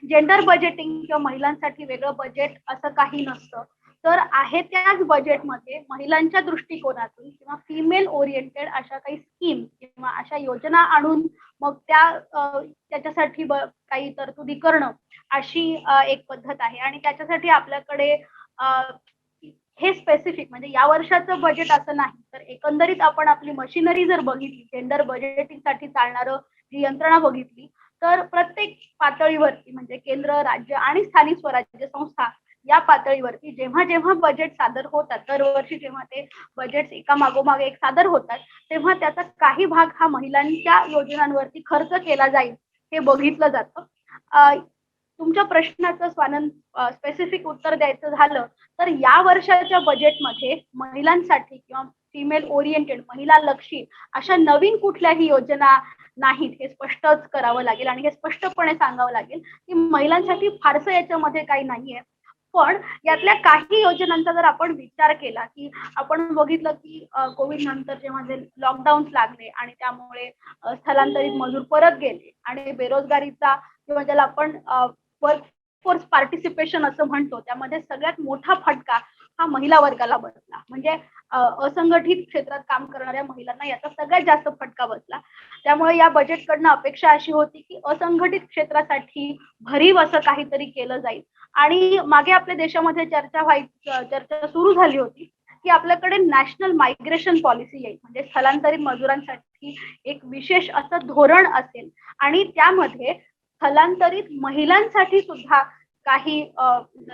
Speaker 2: जेंडर बजेटिंग किंवा महिलांसाठी वेगळं बजेट असं काही नसतं. तर आहे त्याच बजेटमध्ये महिलांच्या दृष्टिकोनातून किंवा फिमेल ओरिएंटेड अशा काही स्कीम किंवा अशा योजना आणून मग त्याच्यासाठी काही तरतुदी करणं अशी एक पद्धत आहे. आणि त्याच्यासाठी आपल्याकडे हे स्पेसिफिक म्हणजे या वर्षाचं बजेट असं नाही, तर एकंदरीत आपण आपली मशिनरी जर बघितली, जेंडर बजेटिंगसाठी चालणारं जी यंत्रणा बघितली, तर प्रत्येक पातळीवरती म्हणजे केंद्र, राज्य आणि स्थानिक स्वराज्य संस्था या पातळीवरती जेव्हा जेव्हा बजेट सादर होतात, दरवर्षी जेव्हा ते बजेट एका मागोमाग एक सादर होतात, तेव्हा त्याचा काही भाग हा महिलांच्या योजनांवरती खर्च केला जाईल हे बघितलं जातं. तुमच्या प्रश्नाचं स्वानंद स्पेसिफिक उत्तर द्यायचं झालं तर या वर्षाच्या बजेटमध्ये महिलांसाठी किंवा फिमेल ओरिएंटेड महिला लक्षी अशा नवीन कुठल्याही योजना नाहीत हे स्पष्टच करावं लागेल आणि हे स्पष्टपणे सांगावं लागेल की महिलांसाठी फारसं याच्यामध्ये काही नाहीये. पण यातल्या काही योजनांचा जर आपण विचार केला की आपण बघितलं की कोविड नंतर जेव्हा जे लॉकडाऊन लागले आणि त्यामुळे स्थलांतरित मजूर परत गेले आणि बेरोजगारीचा किंवा ज्याला आपण वर्क फोर्स पार्टिसिपेशन असं म्हणतो त्यामध्ये सगळ्यात मोठा फटका हा महिला वर्गाला बसला. म्हणजे असंघटित क्षेत्रात काम करणाऱ्या महिलांना याचा सगळ्यात जास्त फटका बसला. त्यामुळे या बजेटकडनं अपेक्षा अशी होती की असंघटित क्षेत्रासाठी भरीव असं काहीतरी केलं जाईल आणि मागे आपल्या देशामध्ये चर्चा सुरू झाली होती की आपल्याकडे नॅशनल मायग्रेशन पॉलिसी येईल म्हणजे स्थलांतरित मजुरांसाठी एक विशेष असं धोरण असेल आणि त्यामध्ये स्थलांतरित महिलांसाठी सुद्धा काही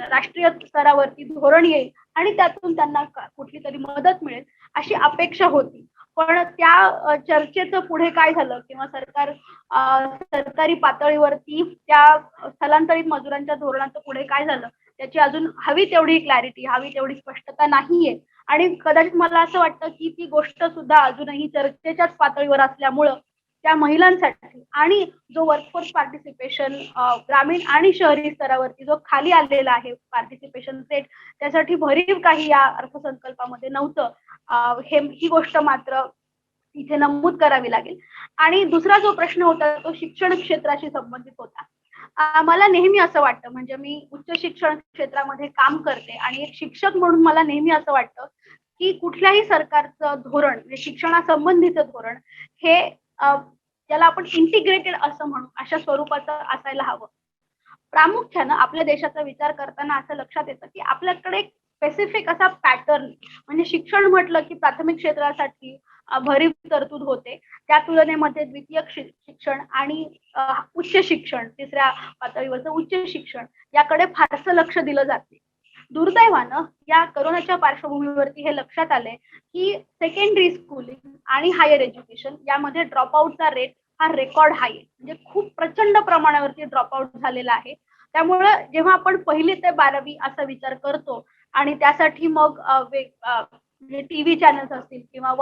Speaker 2: राष्ट्रीय स्तरावरती धोरण येईल आणि त्यातून त्यांना कुठली तरी मदत मिळेल अशी अपेक्षा होती. पण त्या चर्चेचं पुढे काय झालं किंवा सरकारी पातळीवरती त्या स्थलांतरित मजुरांच्या धोरणाचं पुढे काय झालं त्याची अजून हवी तेवढी क्लॅरिटी, हवी तेवढी स्पष्टता नाहीये आणि कदाचित मला असं वाटतं की ती गोष्ट सुद्धा अजूनही चर्चेच्याच पातळीवर असल्यामुळं त्या महिलांसाठी आणि जो वर्कफोर्स पार्टिसिपेशन ग्रामीण आणि शहरी स्तरावरती जो खाली आलेला आहे पार्टिसिपेशन रेट त्यासाठी भरीव काही या अर्थसंकल्पामध्ये नव्हतं. ही गोष्ट मात्र इथे नमूद करावी लागेल. आणि दुसरा जो प्रश्न होता तो शिक्षण क्षेत्राशी संबंधित होता. मला नेहमी असं वाटतं म्हणजे मी उच्च शिक्षण क्षेत्रामध्ये काम करते आणि एक शिक्षक म्हणून मला नेहमी असं वाटतं की कुठल्याही सरकारचं धोरण म्हणजे शिक्षणासंबंधीचं धोरण हे ज्याला आपण इंटिग्रेटेड असं म्हणू अशा स्वरूपाचं असायला हवं. प्रामुख्यानं आपल्या देशाचा विचार करताना असं लक्षात येतं की आपल्याकडे एक स्पेसिफिक असा पॅटर्न म्हणजे शिक्षण म्हटलं की प्राथमिक क्षेत्रासाठी भरीव तरतूद होते. त्या तुलनेमध्ये द्वितीय शिक्षण आणि उच्च शिक्षण तिसऱ्या पातळीवरचं उच्च शिक्षण याकडे फारसं लक्ष दिलं जाते. दुर्दैवानं या कोरोनाच्या पार्श्वभूमीवरती हे लक्षात आलंय की सेकंडरी स्कूलिंग आणि हायर एज्युकेशन यामध्ये ड्रॉपआउटचा रेट हा रेकॉर्ड हाय आहे. म्हणजे खूप प्रचंड प्रमाणावरती ड्रॉपआउट झालेला आहे. त्यामुळं जेव्हा आपण 1ली ते 12वी असा विचार करतो आणि त्यासाठी मग म्हणजे टीव्ही चॅनल्स असतील किंवा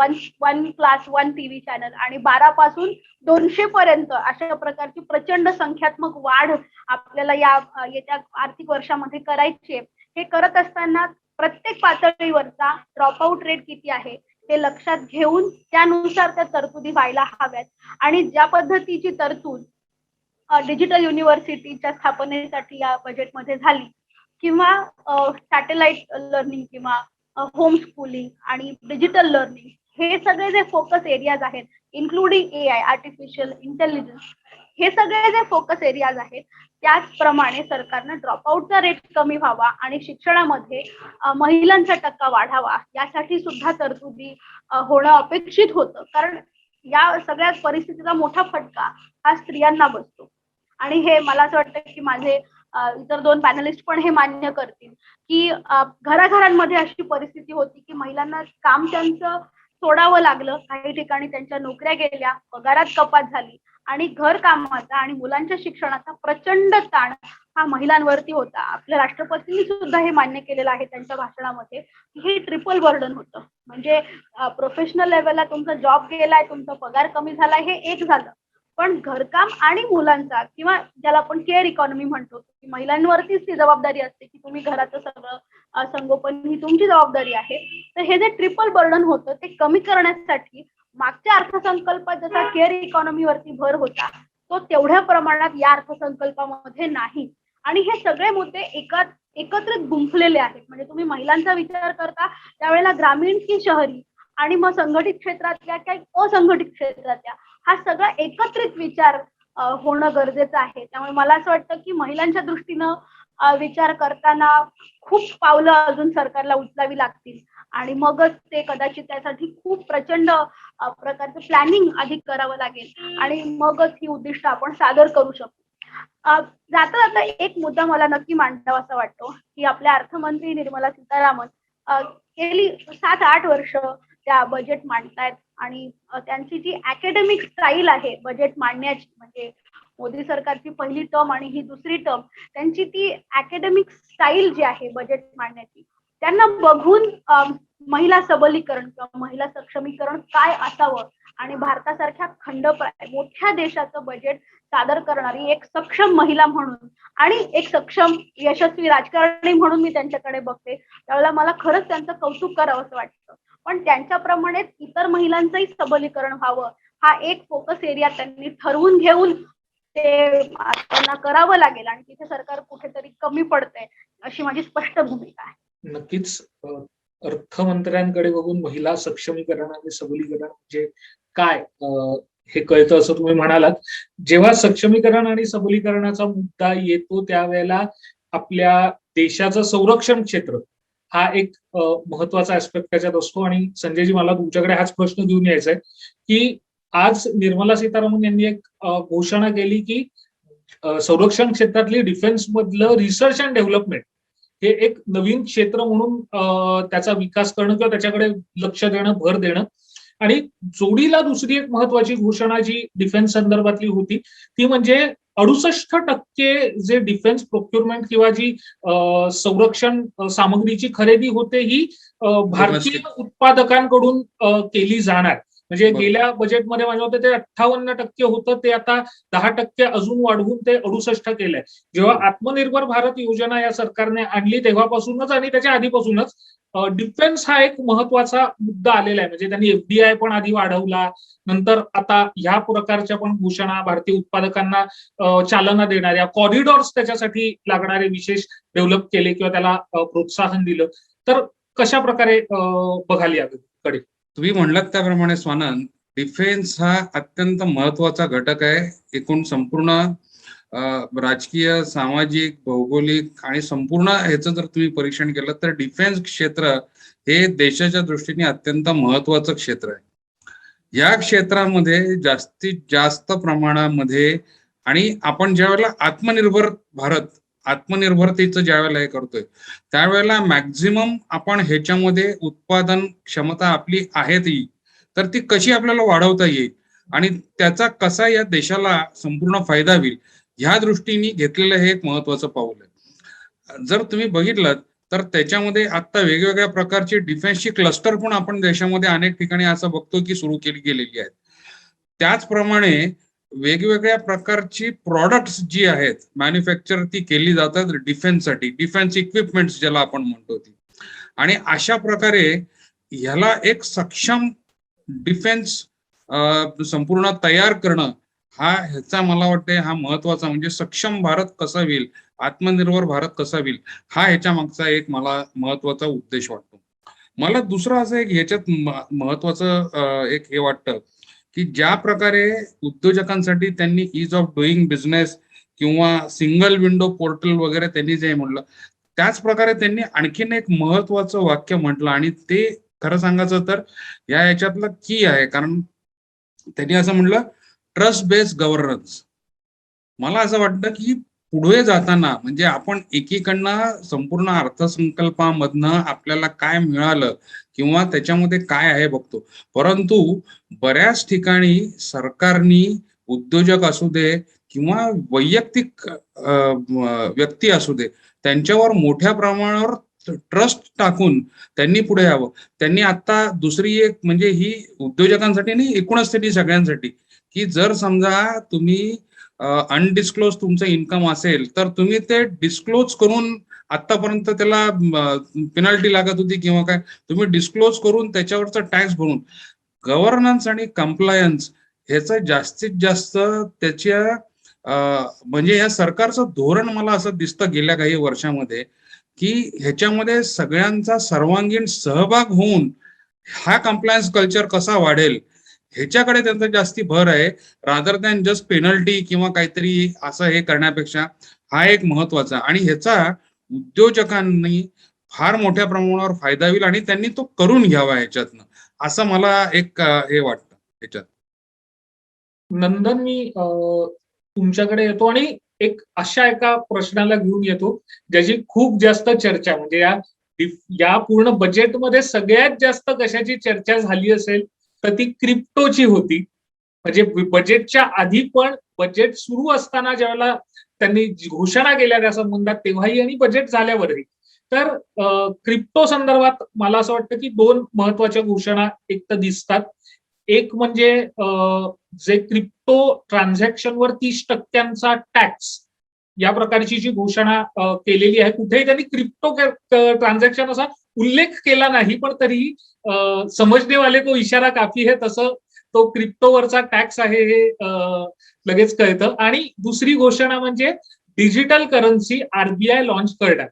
Speaker 2: वन क्लास 1 टीव्ही चॅनल आणि 12 पासून 200 पर्यंत अशा प्रकारची प्रचंड संख्यात्मक वाढ आपल्याला या येत्या आर्थिक वर्षामध्ये करायची आहे. हे करत असताना प्रत्येक पातळीवरचा ड्रॉपआउट रेट किती आहे हे लक्षात घेऊन त्यानुसार त्या तरतुदी व्हायला हव्यात आणि ज्या पद्धतीची तरतूद डिजिटल युनिव्हर्सिटीच्या स्थापनेसाठी या बजेटमध्ये झाली किंवा सॅटेलाइट लर्निंग किंवा होम स्कूलिंग आणि डिजिटल लर्निंग हे सगळे जे फोकस एरियाज आहेत इन्क्लुडिंग AI आर्टिफिशियल इंटेलिजन्स हे सगळे जे फोकस एरियाज आहेत त्याचप्रमाणे सरकारनं ड्रॉपआउटचा रेट कमी व्हावा आणि शिक्षणामध्ये महिलांचा टक्का वाढावा यासाठी सुद्धा तरतुदी होणं अपेक्षित होतं. कारण या सगळ्या परिस्थितीचा मोठा फटका हा स्त्रियांना बसतो आणि हे मला असं वाटतं की माझे इतर 2 पॅनलिस्ट पण हे मान्य करतील की घराघरांमध्ये अशी परिस्थिती होती की महिलांना काम त्यांचं सोडावं लागलं. काही ठिकाणी त्यांच्या नोकऱ्या गेल्या, पगारात कपात झाली आणि घर कामाचा आणि मुलांच्या शिक्षणाचा प्रचंड ताण हा महिलांवरती होता. आपल्या राष्ट्रपतींनी सुद्धा हे मान्य केलेलं आहे त्यांच्या भाषणामध्ये की हे ट्रिपल बर्डन होतं. म्हणजे प्रोफेशनल लेवलला तुमचा जॉब गेलाय, तुमचा पगार कमी झालाय हे एक झालं. पण घरकाम आणि मुलांचा किंवा ज्याला आपण केअर इकॉनॉमी म्हणतो की महिलांवरतीच ती जबाबदारी असते की तुम्ही घराचं सगळं संगोपन ही तुमची जबाबदारी आहे. तर हे जे ट्रिपल बर्डन होतं ते कमी करण्यासाठी मागच्या अर्थसंकल्पात जसा केअर इकॉनॉमीवरती भर होता तो तेवढ्या प्रमाणात या अर्थसंकल्पामध्ये नाही आणि हे सगळे मुद्दे एकत्रित गुंफलेले आहेत. म्हणजे तुम्ही महिलांचा विचार करता त्यावेळेला ग्रामीण की शहरी आणि मग संघटित क्षेत्रातल्या काही असंघटित क्षेत्रातल्या हा सगळा एकत्रित विचार होणं गरजेचं आहे. त्यामुळे मला असं वाटतं की महिलांच्या दृष्टीनं विचार करताना खूप पावलं अजून सरकारला उचलावी लागतील आणि मगच ते कदाचित त्यासाठी खूप प्रचंड प्रकारचं प्लॅनिंग आधी करावं लागेल आणि मगच ही उद्दिष्ट आपण सादर करू शकू. जाता जाता एक मुद्दा मला नक्की मांडावासा वाटतो की आपल्या अर्थमंत्री निर्मला सीतारामन गेली 7-8 वर्ष त्या बजेट मांडतायत आणि त्यांची जी अकॅडमिक स्टाईल आहे बजेट मांडण्याची, म्हणजे मोदी सरकारची पहिली टर्म आणि ही दुसरी टर्म, त्यांची ती अकॅडमिक स्टाईल जी आहे बजेट मांडण्याची, त्यांना बघून महिला सबलीकरण किंवा महिला सक्षमीकरण काय असावं आणि भारतासारख्या खंडप्राय मोठ्या देशाचं बजेट सादर करणारी एक सक्षम महिला म्हणून आणि एक सक्षम यशस्वी राजकारणी म्हणून मी त्यांच्याकडे बघते, त्यावेळेला मला खरंच त्यांचं कौतुक करावंसं वाटतं. पण त्यांच्याप्रमाणेच इतर महिलांचंही सबलीकरण व्हावं हा एक फोकस एरिया त्यांनी ठरवून घेऊन ते त्यांना करावं लागेल आणि तिथे सरकार कुठेतरी कमी पडतंय अशी माझी स्पष्ट भूमिका आहे.
Speaker 1: नक्कीच अर्थमंत्र्यांकडे बघून महिला सक्षमीकरण आणि सबलीकरण म्हणजे काय हे कळतं असं तुम्ही म्हणालात. जेव्हा सक्षमीकरण आणि सबलीकरणाचा मुद्दा येतो त्यावेळेला आपल्या देशाचं संरक्षण क्षेत्र हा एक महत्वाचा ऍस्पेक्ट त्याच्यात असतो. आणि संजयजी, मला तुमच्याकडे हाच प्रश्न घेऊन यायचा आहे की आज निर्मला सीतारामन यांनी एक घोषणा केली की संरक्षण क्षेत्रातली डिफेन्स मधलं रिसर्च अँड डेव्हलपमेंट हे एक नवीन क्षेत्र म्हणून त्याचा विकास करणं किंवा त्याच्याकडे लक्ष देणं, भर देणं. आणि जोडीला दुसरी एक महत्वाची घोषणा जी डिफेन्स संदर्भातली होती ती म्हणजे 68% जे डिफेन्स प्रोक्युरमेंट किंवा जी संरक्षण सामग्रीची खरेदी होते ही भारतीय उत्पादकांकडून केली जाणार. म्हणजे गेल्या बजेटमध्ये माझ्या मते ते 58% होतं, ते आता 10% अजून वाढवून ते 68 केलंय. जेव्हा आत्मनिर्भर भारत योजना या सरकारने आणली तेव्हापासूनच आणि त्याच्या आधीपासूनच डिफेन्स हा एक महत्वाचा मुद्दा आलेला आहे. म्हणजे त्यांनी एफडीआय पण आधी वाढवला, नंतर आता ह्या प्रकारच्या पण घोषणा, भारतीय उत्पादकांना चालना देणाऱ्या कॉरिडॉर्स त्याच्यासाठी लागणारे विशेष डेव्हलप केले किंवा त्याला प्रोत्साहन दिलं. तर कशा प्रकारे बघाल याकडे?
Speaker 4: तुम्ही म्हणलात त्याप्रमाणे स्वानंद, डिफेन्स हा अत्यंत महत्वाचा घटक आहे एकूण संपूर्ण राजकीय, सामाजिक, भौगोलिक आणि संपूर्ण ह्याचं जर तुम्ही परीक्षण केलं तर डिफेन्स क्षेत्र हे देशाच्या दृष्टीने अत्यंत महत्वाचं क्षेत्र आहे. या क्षेत्रामध्ये जास्तीत जास्त प्रमाणामध्ये आणि आपण ज्यावेळेला आत्मनिर्भरतेचं ज्यावेळेला हे करतोय त्यावेळेला मॅक्झिमम आपण ह्याच्यामध्ये उत्पादन क्षमता आपली आहे ती, तर ती कशी आपल्याला वाढवता येईल आणि त्याचा कसा या देशाला संपूर्ण फायदा होईल ह्या दृष्टीने घेतलेलं हे एक महत्वाचं पाऊल आहे. जर तुम्ही बघितलं तर त्याच्यामध्ये आता वेगवेगळ्या प्रकारची डिफेन्सची क्लस्टर पण आपण देशामध्ये अनेक ठिकाणी असं बघतो की सुरू केली गेलेली आहेत. त्याचप्रमाणे वेगवेगळ्या प्रकारची प्रॉडक्ट्स जी आहेत मॅन्युफॅक्चर ती केली जातात डिफेन्ससाठी, डिफेन्स इक्विपमेंट्स ज्याला आपण म्हणतो ती. आणि अशा प्रकारे ह्याला एक सक्षम डिफेन्स संपूर्ण तयार करणं हा ह्याचा मला वाटतं हा महत्वाचा, म्हणजे सक्षम भारत कसा होईल, आत्मनिर्भर भारत कसा होईल हा ह्याच्या मागचा एक मला महत्वाचा उद्देश वाटतो. मला दुसरं असं एक ह्याच्यात महत्वाचं एक हे वाटतं की ज्या प्रकारे उद्योजकांसाठी त्यांनी ईज ऑफ डुईंग बिझनेस किंवा सिंगल विंडो पोर्टल वगैरे त्यांनी जे म्हणलं, त्याच प्रकारे त्यांनी आणखीन एक महत्वाचं वाक्य म्हटलं आणि ते खरं सांगायचं तर या याच्यातलं की आहे. कारण त्यांनी असं म्हणलं ट्रस्ट बेस्ड गव्हर्नन्स. मला असं वाटतं की पुढे जाताना म्हणजे आपण एकीकडनं संपूर्ण अर्थसंकल्पामधनं आपल्याला काय मिळालं किंवा त्याच्यामध्ये काय आहे बघतो, परंतु बऱ्याच ठिकाणी सरकारनी उद्योजक असू दे किंवा वैयक्तिक व्यक्ती असू दे त्यांच्यावर मोठ्या प्रमाणावर ट्रस्ट टाकून त्यांनी पुढे यावं. त्यांनी आता दुसरी एक म्हणजे ही उद्योजकांसाठी नाही, एकूणच त्यांनी सगळ्यांसाठी की जर समजा तुम्ही अनडिस्क्लोज तुमचं इन्कम असेल तर तुम्ही ते डिस्क्लोज करून, आतापर्यंत त्याला पेनल्टी लागत होती किंवा काय, तुम्ही डिस्क्लोज करून त्याच्यावरचा टॅक्स भरून गव्हर्नन्स आणि कम्प्लायन्स ह्याचं जास्तीत जास्त त्याच्या म्हणजे या सरकारचं धोरण मला असं दिसतं गेल्या काही वर्षामध्ये की ह्याच्यामध्ये सगळ्यांचा सर्वांगीण सहभाग होऊन हा कम्प्लायन्स कल्चर कसा वाढेल ह्याच्याकडे त्यांचा जास्ती भर आहे, रादर दॅन जस्ट पेनल्टी किंवा काहीतरी असं हे करण्यापेक्षा हा एक महत्वाचा, आणि ह्याचा उद्योजकांनी फार मोठ्या प्रमाणावर फायदा होईल आणि त्यांनी तो करून घ्यावा ह्याच्यातनं, असं मला एक हे वाटतं ह्याच्यात.
Speaker 1: नंदन, मी तुमच्याकडे येतो आणि अशा एका प्रश्नाला घेऊन येतो ज्याची खूप जास्त चर्चा, म्हणजे या पूर्ण बजेटमध्ये सगळ्यात जास्त कशाची चर्चा झाली असेल तर ती क्रिप्टोची होती. म्हणजे बजेटच्या आधी पण, बजेट सुरू असताना ज्यावेळेला त्यांनी घोषणा केल्या त्या संबंधात तेव्हाही आणि बजेट झाल्यावरही. तर क्रिप्टो संदर्भात मला असं वाटतं की दोन महत्वाच्या घोषणा एक तर दिसतात. एक म्हणजे जे क्रिप्टो ट्रान्झॅक्शनवर 30% टॅक्स या प्रकारची जी घोषणा केलेली आहे. कुठेही त्यांनी क्रिप्टो ट्रान्झॅक्शन असा उल्लेख केला नाही, पण तरीही समजणे वाले को इशारा काफी है, तसं तो क्रिप्टोवरचा टॅक्स आहे हे लगेच कळतं. आणि दुसरी घोषणा म्हणजे डिजिटल करन्सी आरबीआय लॉन्च करणार.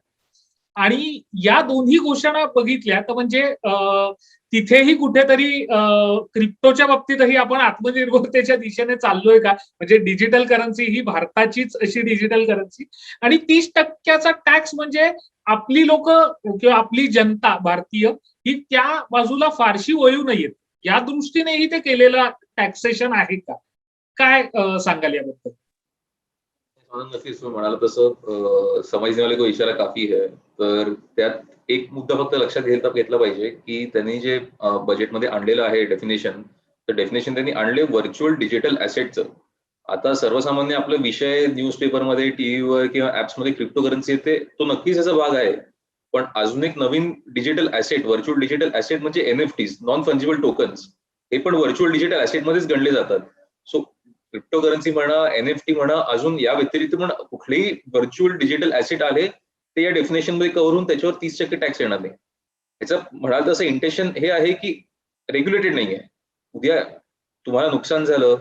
Speaker 1: आणि या दोन्ही घोषणा बघितल्या तर म्हणजे तिथेही कुठेतरी क्रिप्टोच्या बाबतीतही आपण आत्मनिर्भरतेच्या दिशेने चाललोय का? म्हणजे डिजिटल करन्सी ही भारताचीच अशी डिजिटल करन्सी, आणि 30%चा टॅक्स म्हणजे आपली लोक किंवा आपली जनता भारतीय ही त्या बाजूला फारशी वळू नयेत, या दृष्टीनेही ते केलेलं टॅक्सेशन आहे का? काय सांगाल याबद्दल?
Speaker 3: नक्कीच तुम्ही म्हणाला तसं समझने वाले को इशारा काफी है. तर त्यात एक मुद्दा फक्त लक्षात घेतला पाहिजे की त्यांनी जे बजेटमध्ये आणलेलं आहे डेफिनेशन, तर डेफिनेशन त्यांनी आणले व्हर्च्युअल डिजिटल ऍसेटचं. आता सर्वसामान्य आपला विषय न्यूजपेपरमध्ये, टीव्हीवर किंवा ऍप्समध्ये क्रिप्टो करन्सी येते, तो नक्कीच याचा भाग आहे. पण अजून एक नवीन digital asset, virtual digital asset म्हणजे एनएफटीज, नॉन फंजिबल टोकन्स, हे पण व्हर्च्युअल डिजिटल ऍसेटमध्येच गणले जातात. सो क्रिप्टो करन्सी म्हणा, एनएफटी म्हणा, अजून या व्यतिरिक्त पण कुठलेही व्हर्च्युअल डिजिटल ऍसेट आले ते या डेफिनेशन मध्ये कव्हर होऊन त्याच्यावर 30% टॅक्स येणार नाही. याचं म्हणाल तसं इंटेन्शन हे आहे की रेग्युलेटेड नाही आहे. उद्या तुम्हाला नुकसान झालं,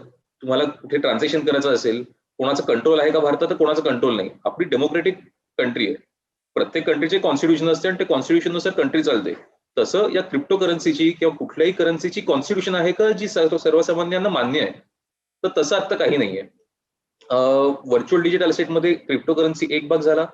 Speaker 3: तुम्हाला कुठे ट्रान्झॅक्शन करायचं असेल, कोणाचं कंट्रोल आहे का भारतात? तर कोणाचं कंट्रोल नाही. आपली डेमोक्रेटिक कंट्री आहे. प्रत्येक कंट्रीचे कॉन्स्टिट्यूशन असते आणि ते कॉन्स्टिट्यूशननुसार कंट्री चालते. तसं या क्रिप्टो करन्सीची किंवा कुठल्याही करन्सीची कॉन्स्टिट्यूशन आहे का जी सर्वसामान्यांना मान्य आहे? तर तसं आता काही नाहीये. व्हर्च्युअल डिजिटल असेटमध्ये क्रिप्टो करन्सी एक भाग झाला.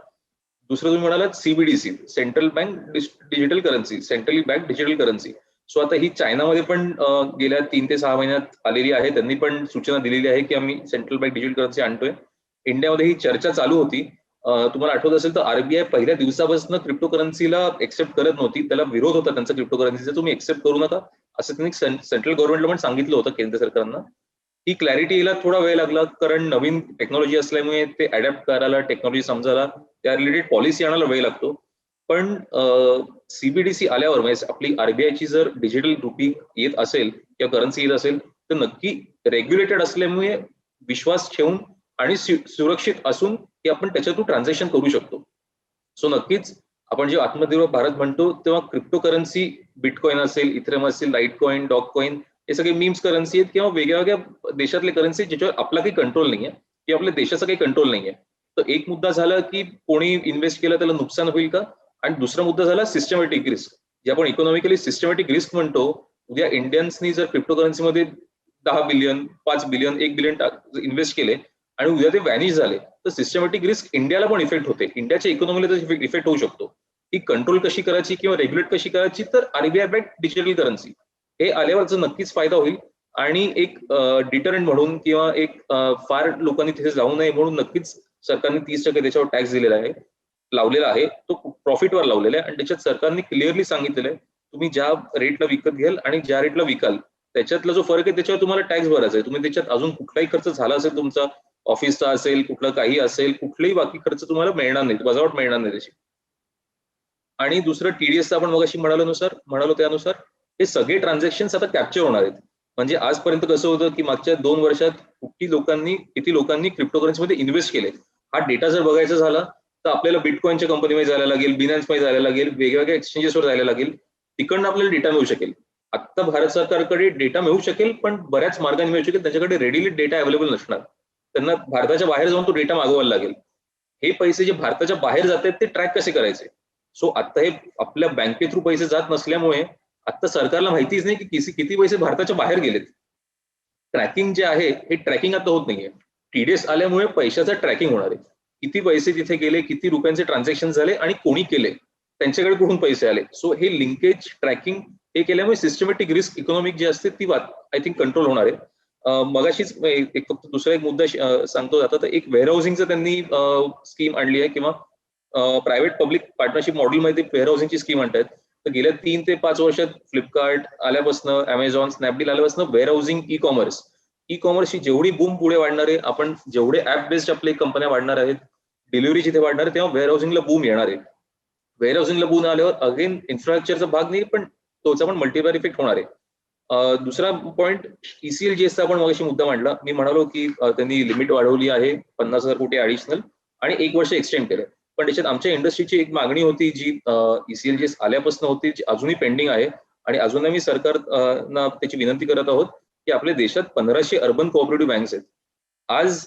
Speaker 3: दुसरं तुम्ही म्हणालात CBDC, central bank digital currency, centrally bank digital currency. So आता ही चायनामध्ये पण गेल्या 3 ते 6 महिन्यात आलेली आहे. त्यांनी पण सूचना दिलेली आहे की आम्ही सेंट्रल बँक डिजिटल करन्सी आणतोय. इंडियामध्ये ही चर्चा चालू होती. तुम्हाला आठवत असेल तर आरबीआय पहिल्या दिवसापासून क्रिप्टो करन्सीला एक्सेप्ट करत नव्हती. त्याला विरोध होता त्यांचा क्रिप्टो करन्सीचा, तुम्ही एक्सेप्ट करू नका असं त्यांनी सेंट्रल गव्हर्नमेंटला पण सांगितलं होतं, केंद्र सरकारनं. ही क्लॅरिटी यायला थोडा वेळ लागला, कारण नवीन टेक्नॉलॉजी असल्यामुळे ते अडॅप्ट करायला, टेक्नॉलॉजी समजायला, त्या रिलेटेड पॉलिसी आणायला वेळ लागतो. पण सीबीडीसी आल्यावर म्हणजे आपली आरबीआयची जर डिजिटल रुपी येत असेल किंवा करन्सी येत असेल तर नक्की रेग्युलेटेड असल्यामुळे विश्वास ठेवून आणि सुरक्षित असून की आपण त्याच्यातून ट्रान्झॅक्शन करू शकतो. सो नक्कीच आपण जे आत्मनिर्भर भारत म्हणतो तेव्हा क्रिप्टो करन्सी, बिटकॉइन असेल, इथेरियम असेल, लाईट कॉइन, डॉग कॉइन, हे सगळे मीम्स करन्सी आहेत किंवा वेगळ्या देशातले करन्सी ज्याच्यावर आपला काही कंट्रोल नाहीये किंवा आपल्या देशाचा काही कंट्रोल नाहीये. तर एक मुद्दा झाला की कोणी इन्व्हेस्ट केलं त्याला नुकसान होईल का, आणि दुसरा मुद्दा झाला सिस्टमॅटिक रिस्क, जे आपण इकॉनॉमिकली सिस्टमॅटिक रिस्क म्हणतो. उद्या इंडियन्सनी जर क्रिप्टो करन्सीमध्ये 10 बिलियन, 5 बिलियन, 1 बिलियन इन्व्हेस्ट केले आणि उद्या ते व्हॅनिश झाले तर सिस्टमॅटिक रिस्क इंडियाला पण इफेक्ट होते, इंडियाच्या इकॉनॉमीला त्याचा इफेक्ट होऊ शकतो. ही कंट्रोल कशी करायची किंवा रेग्युलेट कशी करायची, तर आरबीआय बॅक डिजिटल करन्सी हे आल्यावरच नक्कीच फायदा होईल. आणि एक डिटरंट म्हणून किंवा एक फार लोकांनी तिथे जाऊ नये म्हणून नक्कीच सरकारने 30% त्याच्यावर टॅक्स दिलेला आहे, लावलेला आहे. तो प्रॉफिटवर लावलेला आहे आणि त्याच्यात सरकारने क्लिअरली सांगितलेलं आहे तुम्ही ज्या रेटला विकत घ्याल आणि ज्या रेटला विकाल त्याच्यातला जो फरक आहे त्याच्यावर तुम्हाला टॅक्स भरायचा आहे. तुम्ही त्याच्यात अजून कुठलाही खर्च झाला असेल, तुमचा ऑफिसचा असेल, कुठलं काही असेल, कुठलेही बाकी खर्च तुम्हाला मिळणार नाही, वजावट मिळणार नाही त्याची. आणि दुसरं टीडीएसचं आपण मगाशी म्हणालो त्यानुसार हे सगळे ट्रान्झॅक्शन आता कॅप्चर होणार आहेत. म्हणजे आजपर्यंत कसं होतं की मागच्या 2 वर्षात किती लोकांनी क्रिप्टो करन्सीमध्ये इन्व्हेस्ट केले, हा डेटा जर बघायचा झाला तर आपल्याला बिटकॉइनच्या कंपनीमध्ये जायला लागेल, बिनान्समध्ये जायला लागेल, वेगवेगळ्या एक्सचेंजेसवर जायला लागेल, तिकडनं आपल्याला डेटा मिळू शकेल. आता भारत सरकारकडे डेटा मिळू शकेल पण बऱ्याच मार्गाने मिळू शकेल, त्याच्याकडे रेडिली डेटा अवेलेबल नसणार, त्यांना भारताच्या बाहेर जाऊन तो डेटा मागवायला लागेल. हे पैसे जे भारताच्या बाहेर जात आहेत ते ट्रॅक कसे करायचे? सो आता हे आपल्या बँके थ्रू पैसे जात नसल्यामुळे आता सरकारला माहितीच नाही की किती पैसे भारताच्या बाहेर गेलेत. ट्रॅकिंग जे आहे हे ट्रॅकिंग आता होत नाहीये. टीडीएस आल्यामुळे पैशाचं ट्रॅकिंग होणार आहे किती पैसे तिथे गेले, किती रुपयांचे ट्रान्झॅक्शन झाले आणि कोणी केले, त्यांच्याकडे कुठून पैसे आले. सो हे लिंकेज ट्रॅकिंग हे केल्यामुळे सिस्टमॅटिक रिस्क इकॉनॉमिक जी असते ती आय थिंक कंट्रोल होणार आहे. मगाशीच एक फक्त दुसरा एक मुद्दा सांगतो जाता, तर एक वेअर हाऊसिंगचं त्यांनी स्कीम आणली आहे, किंवा प्रायव्हेट पब्लिक पार्टनरशिप मॉडेलमध्ये वेअर हाऊसिंगची स्कीम आणतात. तर गेल्या 3 ते 5 वर्षात फ्लिपकार्ट आल्यापासून, अमेझॉन, स्नॅपडील आल्यापासून वेअर हाऊसिंग ई कॉमर्सची जेवढी बूम पुढे वाढणार आहे, आपण जेवढे ऍप बेस्ड आपले कंपन्या वाढणार आहेत, डिलिव्हरी जिथे वाढणार आहे, तेव्हा वेअर हाऊसिंगला बूम येणार आहे. वेअर हाऊसिंगला बूम आल्यावर अगेन इन्फ्रास्ट्रक्चरचा भाग नाही, पण तोचा पण मल्टिप्लायर इफेक्ट होणार आहे. दुसरा पॉईंट, ECLGS आपण मगाशी मुद्दा मांडला. मी म्हणालो की त्यांनी लिमिट वाढवली आहे 50,000 कोटी ऍडिशनल आणि 1 वर्ष एक्सटेंड केलं. पण त्याच्यात आमच्या इंडस्ट्रीची एक मागणी होती जी ECLGS आल्यापासून होती, जी अजूनही पेंडिंग आहे, आणि अजूनही आम्ही सरकारना त्याची विनंती करत आहोत की आपल्या देशात 1500 अर्बन कोऑपरेटिव्ह बँक्स आहेत. आज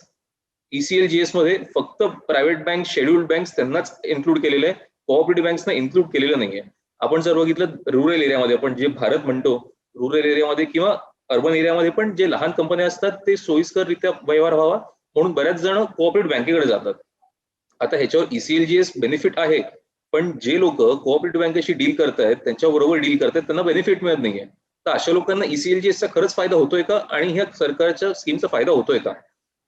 Speaker 3: ECLGS मध्ये फक्त प्रायव्हेट बँक, शेड्युल्ड बँक्स त्यांनाच इन्क्लूड केलेलं आहे, कोऑपरेटिव्ह बँक्सना इन्क्लूड केलेलं नाहीये. आपण जर बघितलं रुरल एरियामध्ये, आपण जे भारत म्हणतो, रुरल एरियामध्ये किंवा अर्बन एरियामध्ये पण जे लहान कंपन्या असतात ते सोयीस्कररित्या व्यवहार व्हावा म्हणून बऱ्याच जण कोऑपरेटिव्ह बँकेकडे जातात. आता ह्याच्यावर ECLGS बेनिफिट आहे, पण जे लोक कोऑपरेटिव्ह बँकेशी डील करतायत, त्यांच्याबरोबर डील करतायत, त्यांना बेनिफिट मिळत नाहीये. तर अशा लोकांना ECLGSचा खरंच फायदा होतोय का, आणि ह्या सरकारच्या स्कीमचा फायदा होतोय का?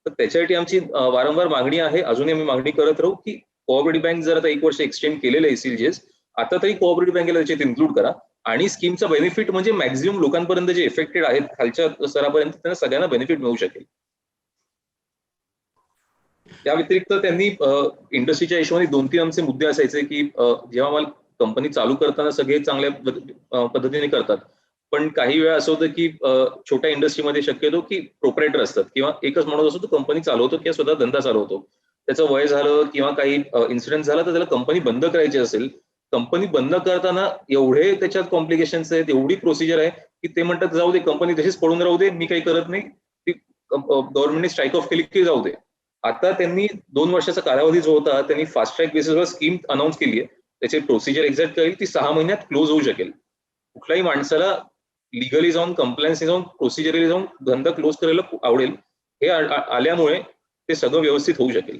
Speaker 3: तर त्याच्यासाठी आमची वारंवार मागणी आहे, अजूनही आम्ही मागणी करत राहू की कोऑपरेटिव्ह बँक जर आता 1 वर्ष एक्सटेंड केलेलं आहे ECLGS, आता तरी कोऑपरेटिव्ह बँकेला त्याच्यात इन्क्लूड करा, आणि स्कीमचा बेनिफिट म्हणजे मॅक्झिमम लोकांपर्यंत जे इफेक्टेड आहेत खालच्या स्तरापर्यंत त्यांना सगळ्यांना बेनिफिट मिळू शकेल. त्या व्यतिरिक्त त्यांनी इंडस्ट्रीच्या हिशोबाने 2-3 आमचे मुद्दे असायचे की जेव्हा मला कंपनी चालू करताना सगळे चांगल्या पद्धतीने करतात, पण काही वेळा असं होतं की छोट्या इंडस्ट्रीमध्ये शक्यतो की प्रोप्रायटर असतात, किंवा एकच माणूस असतो तो कंपनी चालवतो किंवा स्वतः धंदा चालवतो. त्याचं वय झालं किंवा काही इन्सिडेंट झाला तर त्याला कंपनी बंद करायची असेल, कंपनी बंद करताना एवढे त्याच्यात कॉम्प्लिकेशन्स आहेत, एवढी प्रोसिजर आहे की ते म्हणतात जाऊ दे, कंपनी तशीच पडून राहू दे, मी काही करत नाही, ती गव्हर्नमेंटने स्ट्राईक ऑफ केली की जाऊ दे. आता त्यांनी 2 वर्षाचा कालावधी जो होता त्यांनी फास्ट ट्रॅक बेसिसवर स्कीम अनाऊन्स केली आहे. त्याची प्रोसिजर एक्झॅक्ट कळेल ती 6 महिन्यात क्लोज होऊ शकेल. कुठल्याही माणसाला लिगली जाऊन, कंप्लायन्सने जाऊन, प्रोसिजरली जाऊन धंदा क्लोज करायला आवडेल. हे आल्यामुळे ते सगळं व्यवस्थित होऊ शकेल.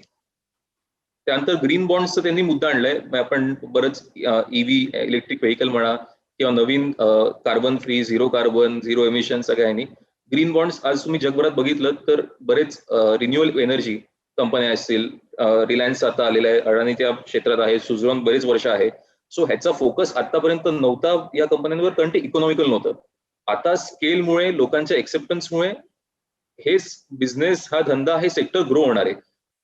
Speaker 3: त्यानंतर ग्रीन बॉन्ड्सचा त्यांनी मुद्दा आणलाय. आपण बरंच EV इलेक्ट्रिक व्हेकल म्हणा किंवा नवीन carbon free, zero carbon, zero emission सगळ्यांनी ग्रीन बॉन्ड्स आज तुम्ही जगभरात बघितलं तर बरेच रिन्युएबल एनर्जी कंपन्या असतील, रिलायन्स आता आलेला आहे, अडाणी त्या क्षेत्रात आहे, सुझलॉन बरेच वर्ष आहे. सो ह्याचा फोकस आतापर्यंत नव्हता या कंपन्यांवर, कारण ते इकॉनॉमिकल नव्हतं. आता स्केलमुळे, लोकांच्या एक्सेप्टन्समुळे हे बिझनेस, हा धंदा, हे सेक्टर ग्रो होणार आहे.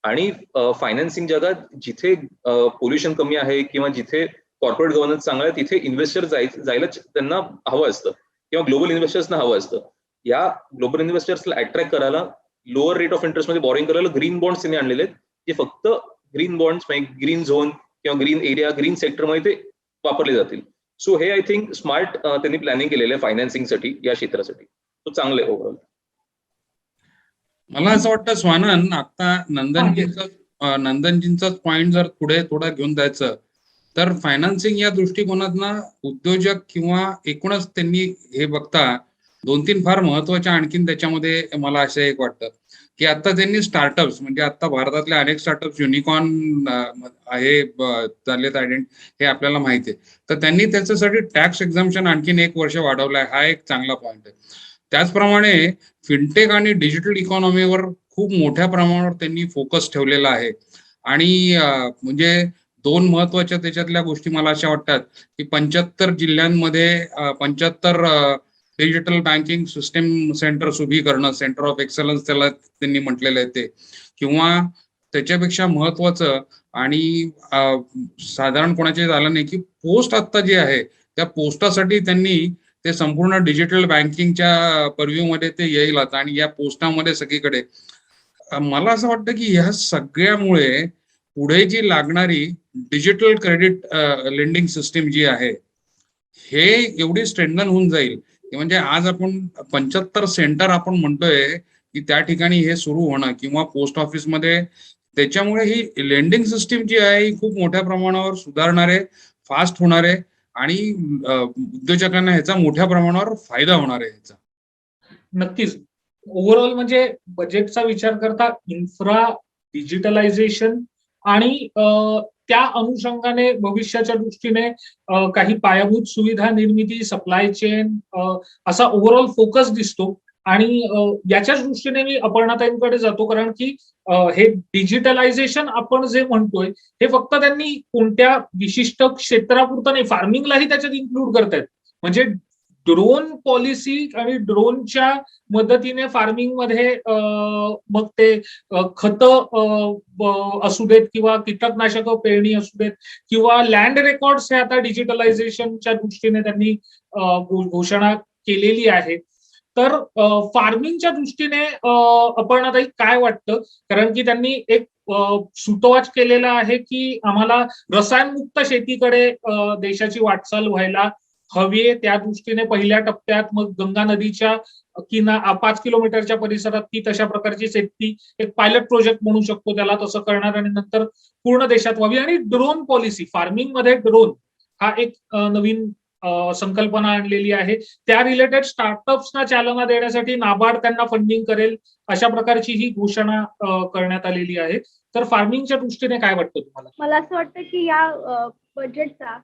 Speaker 3: आणि फायनान्सिंग जगात जिथे पोल्युशन कमी आहे किंवा जिथे कॉर्पोरेट गव्हर्नन्स चांगला आहे, तिथे इन्व्हेस्टर जायला त्यांना हवं असतं, किंवा ग्लोबल इन्व्हेस्टर्सना हवं असतं. या ग्लोबल इन्व्हेस्टर्सला अट्रॅक्ट करायला, लोअर रेट ऑफ इंटरेस्ट मध्ये बॉरिंग करायला ग्रीन बॉन्ड्स त्यांनी आणलेले आहेत, जे फक्त ग्रीन बॉन्ड्स, ग्रीन झोन किंवा ग्रीन एरिया, ग्रीन सेक्टरमध्ये ते वापरले जातील. सो हे आय थिंक स्मार्ट त्यांनी प्लॅनिंग केलेलं आहे फायनान्सिंगसाठी, या क्षेत्रासाठी. तो चांगलं आहे ओव्हरऑल.
Speaker 4: मला असं वाटतं स्वानंद, आता नंदनजींचाच पॉइंट जर पुढे थोडा घेऊन जायचं तर फायनान्सिंग या दृष्टिकोनातनं उद्योजक किंवा एकूणच त्यांनी हे बघता 2-3 फार महत्वाच्या आणखीन त्याच्यामध्ये मला असं एक वाटतं की आता त्यांनी स्टार्टअप्स, म्हणजे आता भारतातले अनेक स्टार्टअप्स युनिकॉर्न हे झालेत आयडेंट, हे आपल्याला माहिती आहे. तर त्यांनी त्याच्यासाठी टॅक्स एक्झम्पशन आणखीन 1 वर्ष वाढवलाय, हा एक चांगला पॉइंट आहे. त्याचप्रमाणे फिनटेक आणि डिजिटल इकॉनॉमीवर खूप मोठ्या प्रमाणावर त्यांनी फोकस ठेवलेला आहे. आणि म्हणजे 2 महत्वाच्या त्याच्यातल्या गोष्टी मला अशा वाटतात की 75 जिल्ह्यांमध्ये 75 डिजिटल बँकिंग सिस्टीम सेंटर्स उभी करणं, सेंटर ऑफ एक्सलन्स त्याला त्यांनी म्हटलेलं आहे ते, किंवा त्याच्यापेक्षा महत्वाचं आणि साधारण कोणाचे झालं नाही की पोस्ट आता जे आहे त्या पोस्टासाठी त्यांनी ते संपूर्ण डिजिटल बँकिंगच्या पर्व्ह्यू मध्ये ते येईल आता, आणि या पोस्टामध्ये सगळीकडे मला असं वाटतं की ह्या सगळ्यामुळे पुढे जी लागणारी डिजिटल क्रेडिट लेंडिंग सिस्टीम जी आहे हे एवढी स्ट्रेंथन होऊन जाईल की म्हणजे आज आपण 75 सेंटर आपण म्हणतोय की त्या ठिकाणी हे सुरू होणं, किंवा पोस्ट ऑफिसमध्ये, त्याच्यामुळे ही लेंडिंग सिस्टीम जी आहे ही खूप मोठ्या प्रमाणावर सुधारणार आहे, फास्ट होणार आहे, आणि उद्योजकांना ह्याचा मोठ्या प्रमाणावर फायदा होणार आहे ह्याचा.
Speaker 1: नक्कीच. ओव्हरऑल म्हणजे बजेटचा विचार करता इन्फ्रा, डिजिटलायझेशन आणि त्या अनुषंगाने भविष्याच्या दृष्टीने काही पायाभूत सुविधा निर्मिती, सप्लाय चेन असा ओव्हरऑल फोकस दिसतो. आणि याच्याच दृष्टीने मी अपर्णाताईंकडे जातो, कारण की हे डिजिटलायझेशन आपण जे म्हणतोय हे फक्त त्यांनी कोणत्या विशिष्ट क्षेत्रापुरतं नाही, फार्मिंगलाही त्याच्यात इन्क्लूड करतायत. म्हणजे ड्रोन पॉलिसी आणि ड्रोनच्या मदतीने फार्मिंगमध्ये मग ते खतं असू देत किंवा कीटकनाशक पेरणी असू देत किंवा लँड रेकॉर्ड्स हे आता डिजिटलायझेशनच्या दृष्टीने त्यांनी घोषणा केलेली आहे. तर फार्मिंगच्या दृष्टीने अपर्णाताई काय वाटतं, कारण की त्यांनी एक सूतोवाच केलेला आहे की आम्हाला रसायनमुक्त शेतीकडे देशाची वाटचाल व्हायला हवी, त्या दृष्टीने पहिल्या टप्प्यात मग गंगा नदीच्या 5 किलोमीटरच्या परिसरात ती तशा प्रकारची शेती एक पायलट प्रोजेक्ट म्हणू शकतो त्याला, तसं करणार आणि नंतर पूर्ण देशात व्हावी. आणि ड्रोन पॉलिसी, फार्मिंग मध्ये ड्रोन हा एक नवीन संकल्पना आणलेली आहे. त्या रिलेटेड स्टार्टअप्सना चालना देण्यासाठी नाबार्ड त्यांना फंडिंग करेल, अशा प्रकारची ही घोषणा करण्यात आलेली आहे. तर फार्मिंगच्या दृष्टीने काय वाटतं तुम्हाला?
Speaker 2: मला असं वाटतं की या बजेटचा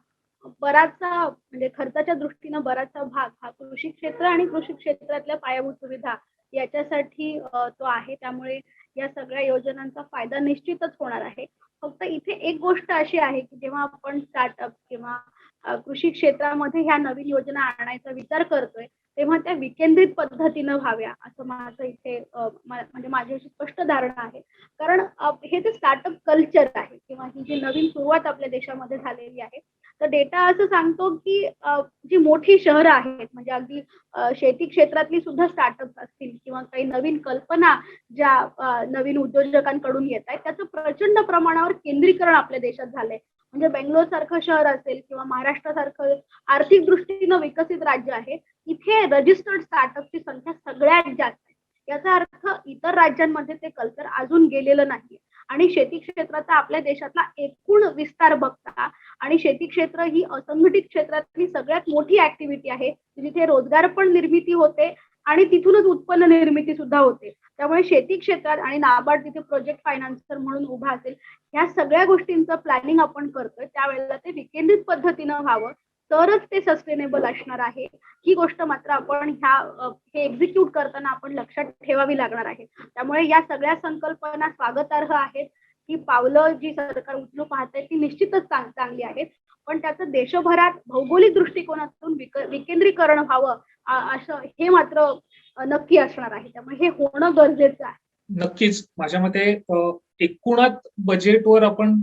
Speaker 2: बराचसा म्हणजे खर्चाच्या दृष्टीनं बराचसा भाग हा कृषी क्षेत्र आणि कृषी क्षेत्रातल्या पायाभूत सुविधा याच्यासाठी तो आहे. त्यामुळे या सगळ्या योजनांचा फायदा निश्चितच होणार आहे. फक्त इथे एक गोष्ट अशी आहे की जेव्हा आपण स्टार्टअप किंवा कृषी क्षेत्रामध्ये ह्या नवीन योजना आणायचा विचार करतोय तेव्हा त्या विकेंद्रित पद्धतीनं व्हाव्या, असं माझं इथे म्हणजे माझी अशी स्पष्ट धारणा आहे. कारण हे जे स्टार्टअप कल्चर आहे किंवा ही जी नवीन सुरुवात आपल्या देशामध्ये झालेली आहे, तर डेटा असं सांगतो की जी मोठी शहरं आहेत म्हणजे अगदी शेती क्षेत्रातली सुद्धा स्टार्टअप असतील किंवा काही नवीन कल्पना ज्या नवीन उद्योजकांकडून येत आहेत, त्याचं प्रचंड प्रमाणावर केंद्रीकरण आपल्या देशात झालंय. म्हणजे बेंगलोर सारखं शहर असेल किंवा महाराष्ट्रासारखं आर्थिक दृष्टीनं विकसित राज्य आहे, इथे रजिस्टर्ड स्टार्टअपची संख्या सगळ्यात जास्त आहे. याचा अर्थ इतर राज्यांमध्ये ते कल्चर अजून गेलेलं नाही. आणि शेती क्षेत्राचा आपल्या देशातला एकूण विस्तार बघता आणि शेती क्षेत्र ही असंघटित क्षेत्रातली सगळ्यात मोठी ऍक्टिव्हिटी आहे, जिथे रोजगार पण निर्मिती होते आणि तिथूनच उत्पन्न निर्मिती सुद्धा होते. त्यामुळे शेती क्षेत्रात आणि नाबार्ड तिथे प्रोजेक्ट फायनान्सर म्हणून उभा असेल, ह्या सगळ्या गोष्टींचं प्लॅनिंग आपण करतोय त्यावेळेला ते विकेंद्रित पद्धतीनं व्हावं, तरच ते सस्टेनेबल असणार आहे. ही गोष्ट मात्र आपण हे एक्झिक्यूट करताना आपण लक्षात ठेवावी लागणार आहे. त्यामुळे या सगळ्या संकल्पना स्वागतार्ह आहेत. ही पावलं जी सरकार उचलू पाहतंय ती निश्चितच चांगली आहेत, पण त्याचं देशभरात भौगोलिक दृष्टिकोनातून विकेंद्रीकरण व्हावं असं हे मात्र नक्की असणार आहे. त्यामुळे हे होणं गरजेचं आहे.
Speaker 1: नक्कीच. माझ्या मते एकूणच बजेटवर आपण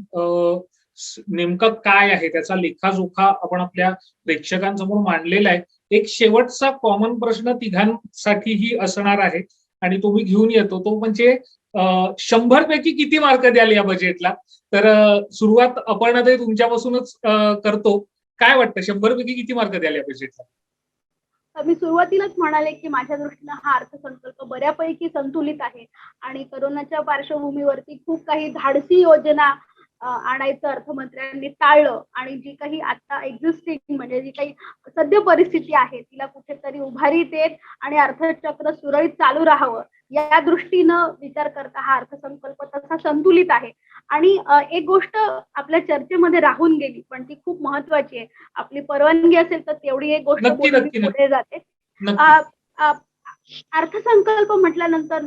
Speaker 1: नेमकं काय आहे त्याचा लेखाजोखा आपण आपल्या प्रेक्षकांसमोर मांडलेला आहे. एक शेवटचा कॉमन प्रश्न तिघांसाठीही असणार आहे आणि तो मी घेऊन येतो, तो म्हणजे 100 पैकी किती मार्क द्याल या बजेटला? तर सुरुवात अपर्णाताई तुमच्यापासूनच करतो. काय वाटतं 100 पैकी किती मार्क द्याल या बजेटला?
Speaker 2: मी सुरुवातीलाच म्हणाले की माझ्या दृष्टीनं हा अर्थसंकल्प बऱ्यापैकी संतुलित आहे आणि कोरोनाच्या पार्श्वभूमीवरती खूप काही धाडसी योजना आणायचं अर्थमंत्र्यांनी टाळलं आणि जी काही आता एक्झिस्टिंग म्हणजे जी काही सद्य परिस्थिती आहे तिला कुठेतरी उभारी देत आणि अर्थचक्र सुरळीत चालू राहावं या दृष्टीनं विचार करता हा अर्थसंकल्प तसा संतुलित आहे. आणि एक गोष्ट आपल्या चर्चेमध्ये राहून गेली पण ती खूप महत्वाची आहे, आपली परवानगी असेल तर तेवढी एक गोष्ट बोलून मी पुढे जाते. अर्थसंकल्प म्हटल्यानंतर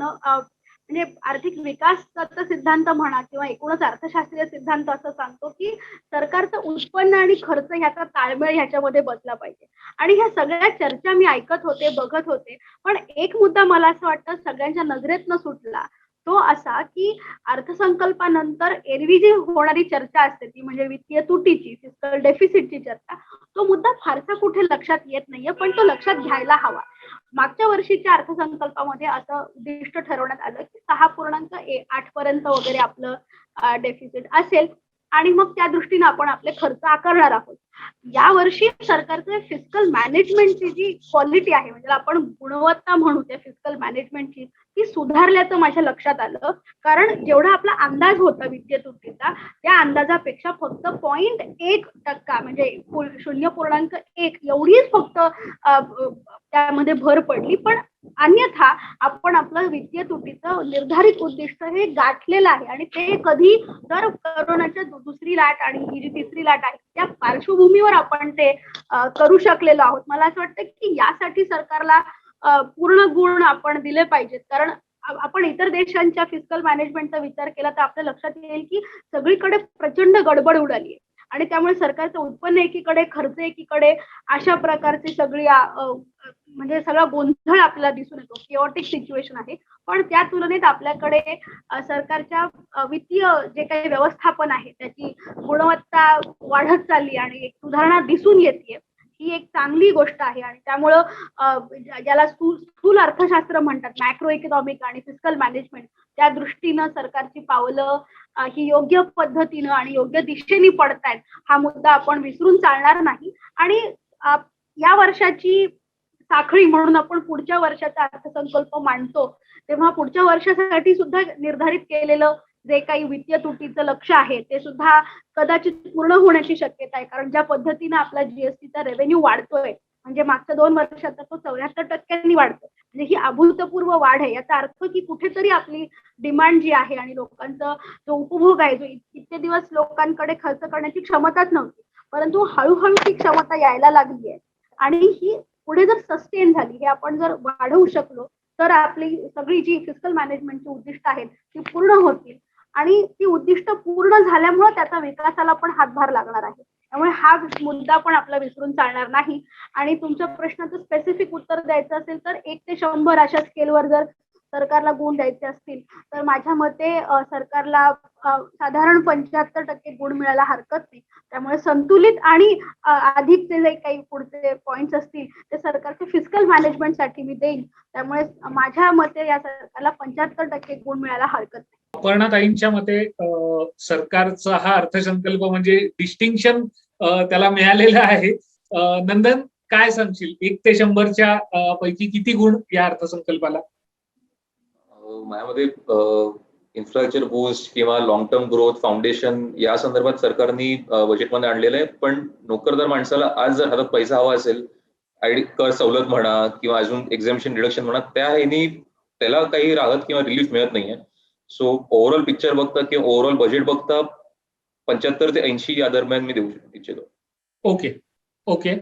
Speaker 2: म्हणजे आर्थिक विकासाचा सिद्धांत म्हणा किंवा एकूणच अर्थशास्त्रीय सिद्धांत असं सांगतो की सरकारचं उत्पन्न आणि खर्च ह्याचा ताळमेळ ह्याच्यामध्ये बसला पाहिजे. आणि ह्या सगळ्या चर्चा मी ऐकत होते, बघत होते, पण एक मुद्दा मला असं वाटतं सगळ्यांच्या नजरेतनं सुटला, तो असा की अर्थसंकल्पानंतर एरवी जी होणारी चर्चा असते ती म्हणजे वित्तीय तुटीची, फिस्कल डेफिसिटची चर्चा, तो मुद्दा फारसा कुठे लक्षात येत नाहीये, पण तो लक्षात घ्यायला हवा. मागच्या वर्षीच्या अर्थसंकल्पामध्ये असं उद्दिष्ट ठरवण्यात आलं की 6.8 पर्यंत वगैरे आपलं डेफिसिट असेल आणि मग त्या दृष्टीने आपण आपले खर्च आकारणार आहोत. या वर्षी सरकारचं फिस्कल मॅनेजमेंटची जी क्वालिटी आहे म्हणजे आपण गुणवत्ता म्हणू त्या फिस्कल मॅनेजमेंटची, ती सुधारल्याचं माझ्या लक्षात आलं. कारण जेवढा आपला अंदाज होता वित्तीय तुटीचा त्या अंदाजापेक्षा फक्त 0.1% म्हणजे 0.1 एवढीच फक्त त्यामध्ये भर पडली. पण अन्यथा आपण आपलं वित्तीय तुटीचं निर्धारित उद्दिष्ट हे गाठलेलं आहे आणि ते कधी जर कोरोनाच्या दुसरी लाट आणि ही जी तिसरी लाट आहे त्या पार्श्वभूमीवर आपण ते करू शकलेलो आहोत. मला असं वाटतं की यासाठी सरकारला पूर्ण गुण आपण दिले पाहिजेत, कारण आपण इतर देशांच्या फिस्कल मॅनेजमेंटचा विचार केला तर आपल्या लक्षात येईल की सगळीकडे प्रचंड गडबड उडाली आहे आणि त्यामुळे सरकारचं उत्पन्न एकीकडे, खर्च एकीकडे, अशा प्रकारची सगळी म्हणजे सगळा गोंधळ आपल्याला दिसून येतो. किओटिक सिच्युएशन आहे. पण त्या तुलनेत आपल्याकडे सरकारच्या वित्तीय जे काही व्यवस्थापन आहे त्याची गुणवत्ता वाढत चालली आणि एक सुधारणा दिसून येते. ही एक चांगली गोष्ट आहे आणि त्यामुळं ज्याला स्थूल अर्थशास्त्र म्हणतात, मॅक्रो इकॉनॉमिक आणि फिस्कल मॅनेजमेंट, त्या दृष्टीनं सरकारची पावलं ही योग्य पद्धतीनं आणि योग्य दिशेने पडतायत हा मुद्दा आपण विसरून चालणार नाही. आणि या वर्षाची साखळी म्हणून आपण पुढच्या वर्षाचा अर्थसंकल्प मांडतो तेव्हा पुढच्या वर्षासाठी सुद्धा निर्धारित केलेलं जे काही वित्तीय तुटीचं लक्ष आहे ते सुद्धा कदाचित पूर्ण होण्याची शक्यता आहे, कारण ज्या पद्धतीने आपला जीएसटीचा रेव्हेन्यू वाढतोय म्हणजे मागच्या 2 वर्षात तो 74% वाढतोय, म्हणजे ही अभूतपूर्व वाढ आहे. याचा अर्थ की कुठेतरी आपली डिमांड जी आहे आणि लोकांचा जो उपभोग आहे, जो इतके दिवस लोकांकडे खर्च करण्याची क्षमताच नव्हती, परंतु हळूहळू ती क्षमता यायला लागली आहे आणि ही पुढे जर सस्टेन झाली, हे आपण जर वाढवू शकलो तर आपली सगळी जी फिस्कल मॅनेजमेंटची उद्दिष्ट आहेत ती पूर्ण होतील आणि ती उद्दिष्ट पूर्ण झाल्यामुळे त्याचा विकासाला पण हातभार लागणार आहे. त्यामुळे हा मुद्दा पण आपला विसरून चालणार नाही. आणि तुमच्या प्रश्नाचं स्पेसिफिक उत्तर द्यायचं असेल तर 1 ते 100 अशा स्केलवर जर सरकारला गुण द्यायचे असतील तर माझ्या मते सरकारला साधारण 75% गुण मिळायला हरकत नाही. त्यामुळे संतुलित आणि अधिकचे जे काही पुढचे पॉइंट्स असतील ते सरकारच्या फिस्कल मॅनेजमेंटसाठी मी देईन. त्यामुळे माझ्या मते या सरकारला 75% गुण मिळायला हरकत नाही.
Speaker 1: अपर्णाताईंच्या मते सरकारचा हा अर्थसंकल्प म्हणजे डिस्टिंक्शन त्याला मिळालेलं आहे. नंदन, काय सांगशील, 1 ते 100च्या पैकी किती गुण या अर्थसंकल्पाला?
Speaker 3: माझ्या मते इन्फ्रास्ट्रक्चर बूस्ट किंवा लॉंग टर्म ग्रोथ फाउंडेशन या संदर्भात सरकारने बजेटमध्ये आणलेलं आहे. पण नोकरदार माणसाला आज जर हातात पैसा हवा असेल, आयडी कर सवलत म्हणा किंवा अजून एक्झाम्शन डिडक्शन म्हणा, त्या ह्यानी त्याला काही राहत किंवा रिलीफ मिळत नाहीये. सो ओव्हरऑल पिक्चर बघता किंवा ओव्हरऑल बजेट बघता 75 ते 80 या दरम्यान मी देऊ इच्छितो.
Speaker 1: Okay okay.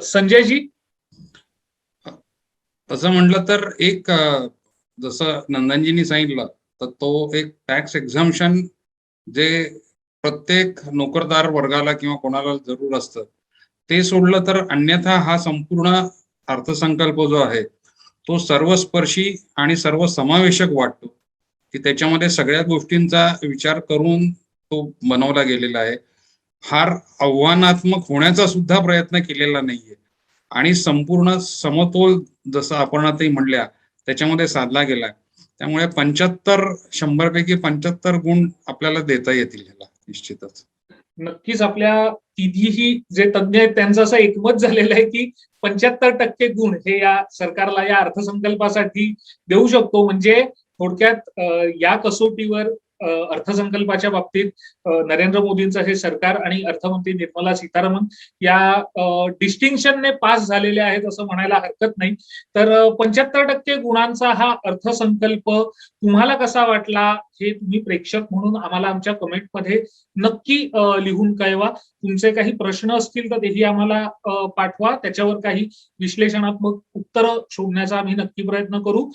Speaker 1: संजयजी?
Speaker 4: तसं म्हटलं तर एक जसं नंदनजींनी सांगितलं तर तो एक टॅक्स एक्झाम्शन जे प्रत्येक नोकरदार वर्गाला किंवा कोणाला जरूर असतं ते सोडलं तर अन्यथा हा संपूर्ण अर्थसंकल्प जो आहे तो सर्वस्पर्शी आणि सर्वसमावेशक वाटतो की त्याच्यामध्ये सगळ्या गोष्टींचा विचार करून तो बनवला गेलेला आहे. फार आव्हानात्मक होण्याचा सुद्धा प्रयत्न केलेला नाहीये आणि संपूर्ण समतोल जसं आपण आताही म्हणल्या त्याच्यामध्ये साधला गेलाय. त्यामुळे 75-100 पैकी 75 गुण आपल्याला देता येतील ह्याला निश्चितच.
Speaker 1: नक्कीच आपल्या तिघीही जे तज्ञ आहेत त्यांचं असं एकमत झालेलं आहे की 75% गुण हे या सरकारला या अर्थसंकल्पासाठी देऊ शकतो. म्हणजे थोडक्यात या कसोटीवर अर्थसंकल्पाच्या बाबतीत नरेंद्र मोदींचं हे सरकार आणि अर्थमंत्री निर्मला सीतारामन या डिस्टिंक्शनने पास झालेले आहेत असं म्हणायला हरकत नाही. तर 75% गुणांचा हा अर्थसंकल्प तुम्हाला कसा वाटला हे तुम्ही प्रेक्षक म्हणून आम्हाला आमच्या कमेंटमध्ये नक्की लिहून कळवा. तुमचे काही प्रश्न असतील तर तेही आम्हाला पाठवा. त्याच्यावर काही विश्लेषणात्मक उत्तरं शोधण्याचा आम्ही नक्की प्रयत्न करू.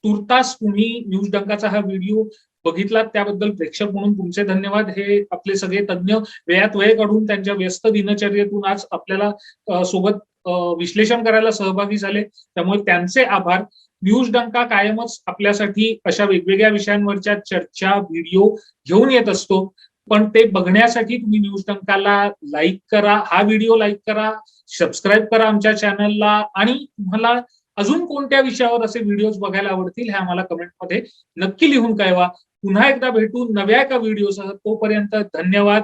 Speaker 1: तुर्तास तुम्ही न्यूज डंकाचा हा व्हिडिओ बघितलात त्याबद्दल प्रेक्षक म्हणून तुमचे धन्यवाद. हे आपले सगळे तज्ञ वेळात वेळ काढून त्यांच्या व्यस्त दिनचर्येतून आज आपल्याला सोबत विश्लेषण करायला सहभागी झाले, त्यामुळे त्यांचे आभार. न्यूज डंका कायमच आपल्यासाठी अशा वेगवेगळ्या विषयांवरच्या चर्चा व्हिडिओ घेऊन येत असतो, पण ते बघण्यासाठी तुम्ही न्यूज डंकाला लाईक करा, हा व्हिडिओ लाईक करा, सबस्क्राईब करा आमच्या चॅनलला आणि तुम्हाला अजून कोणत्या विषयावर असे व्हिडिओज बघायला आवडतील हे आम्हाला कमेंटमध्ये नक्की लिहून कळवा. पुन्हा एकदा भेटू नव्या एका व्हिडिओसह. तोपर्यंत धन्यवाद.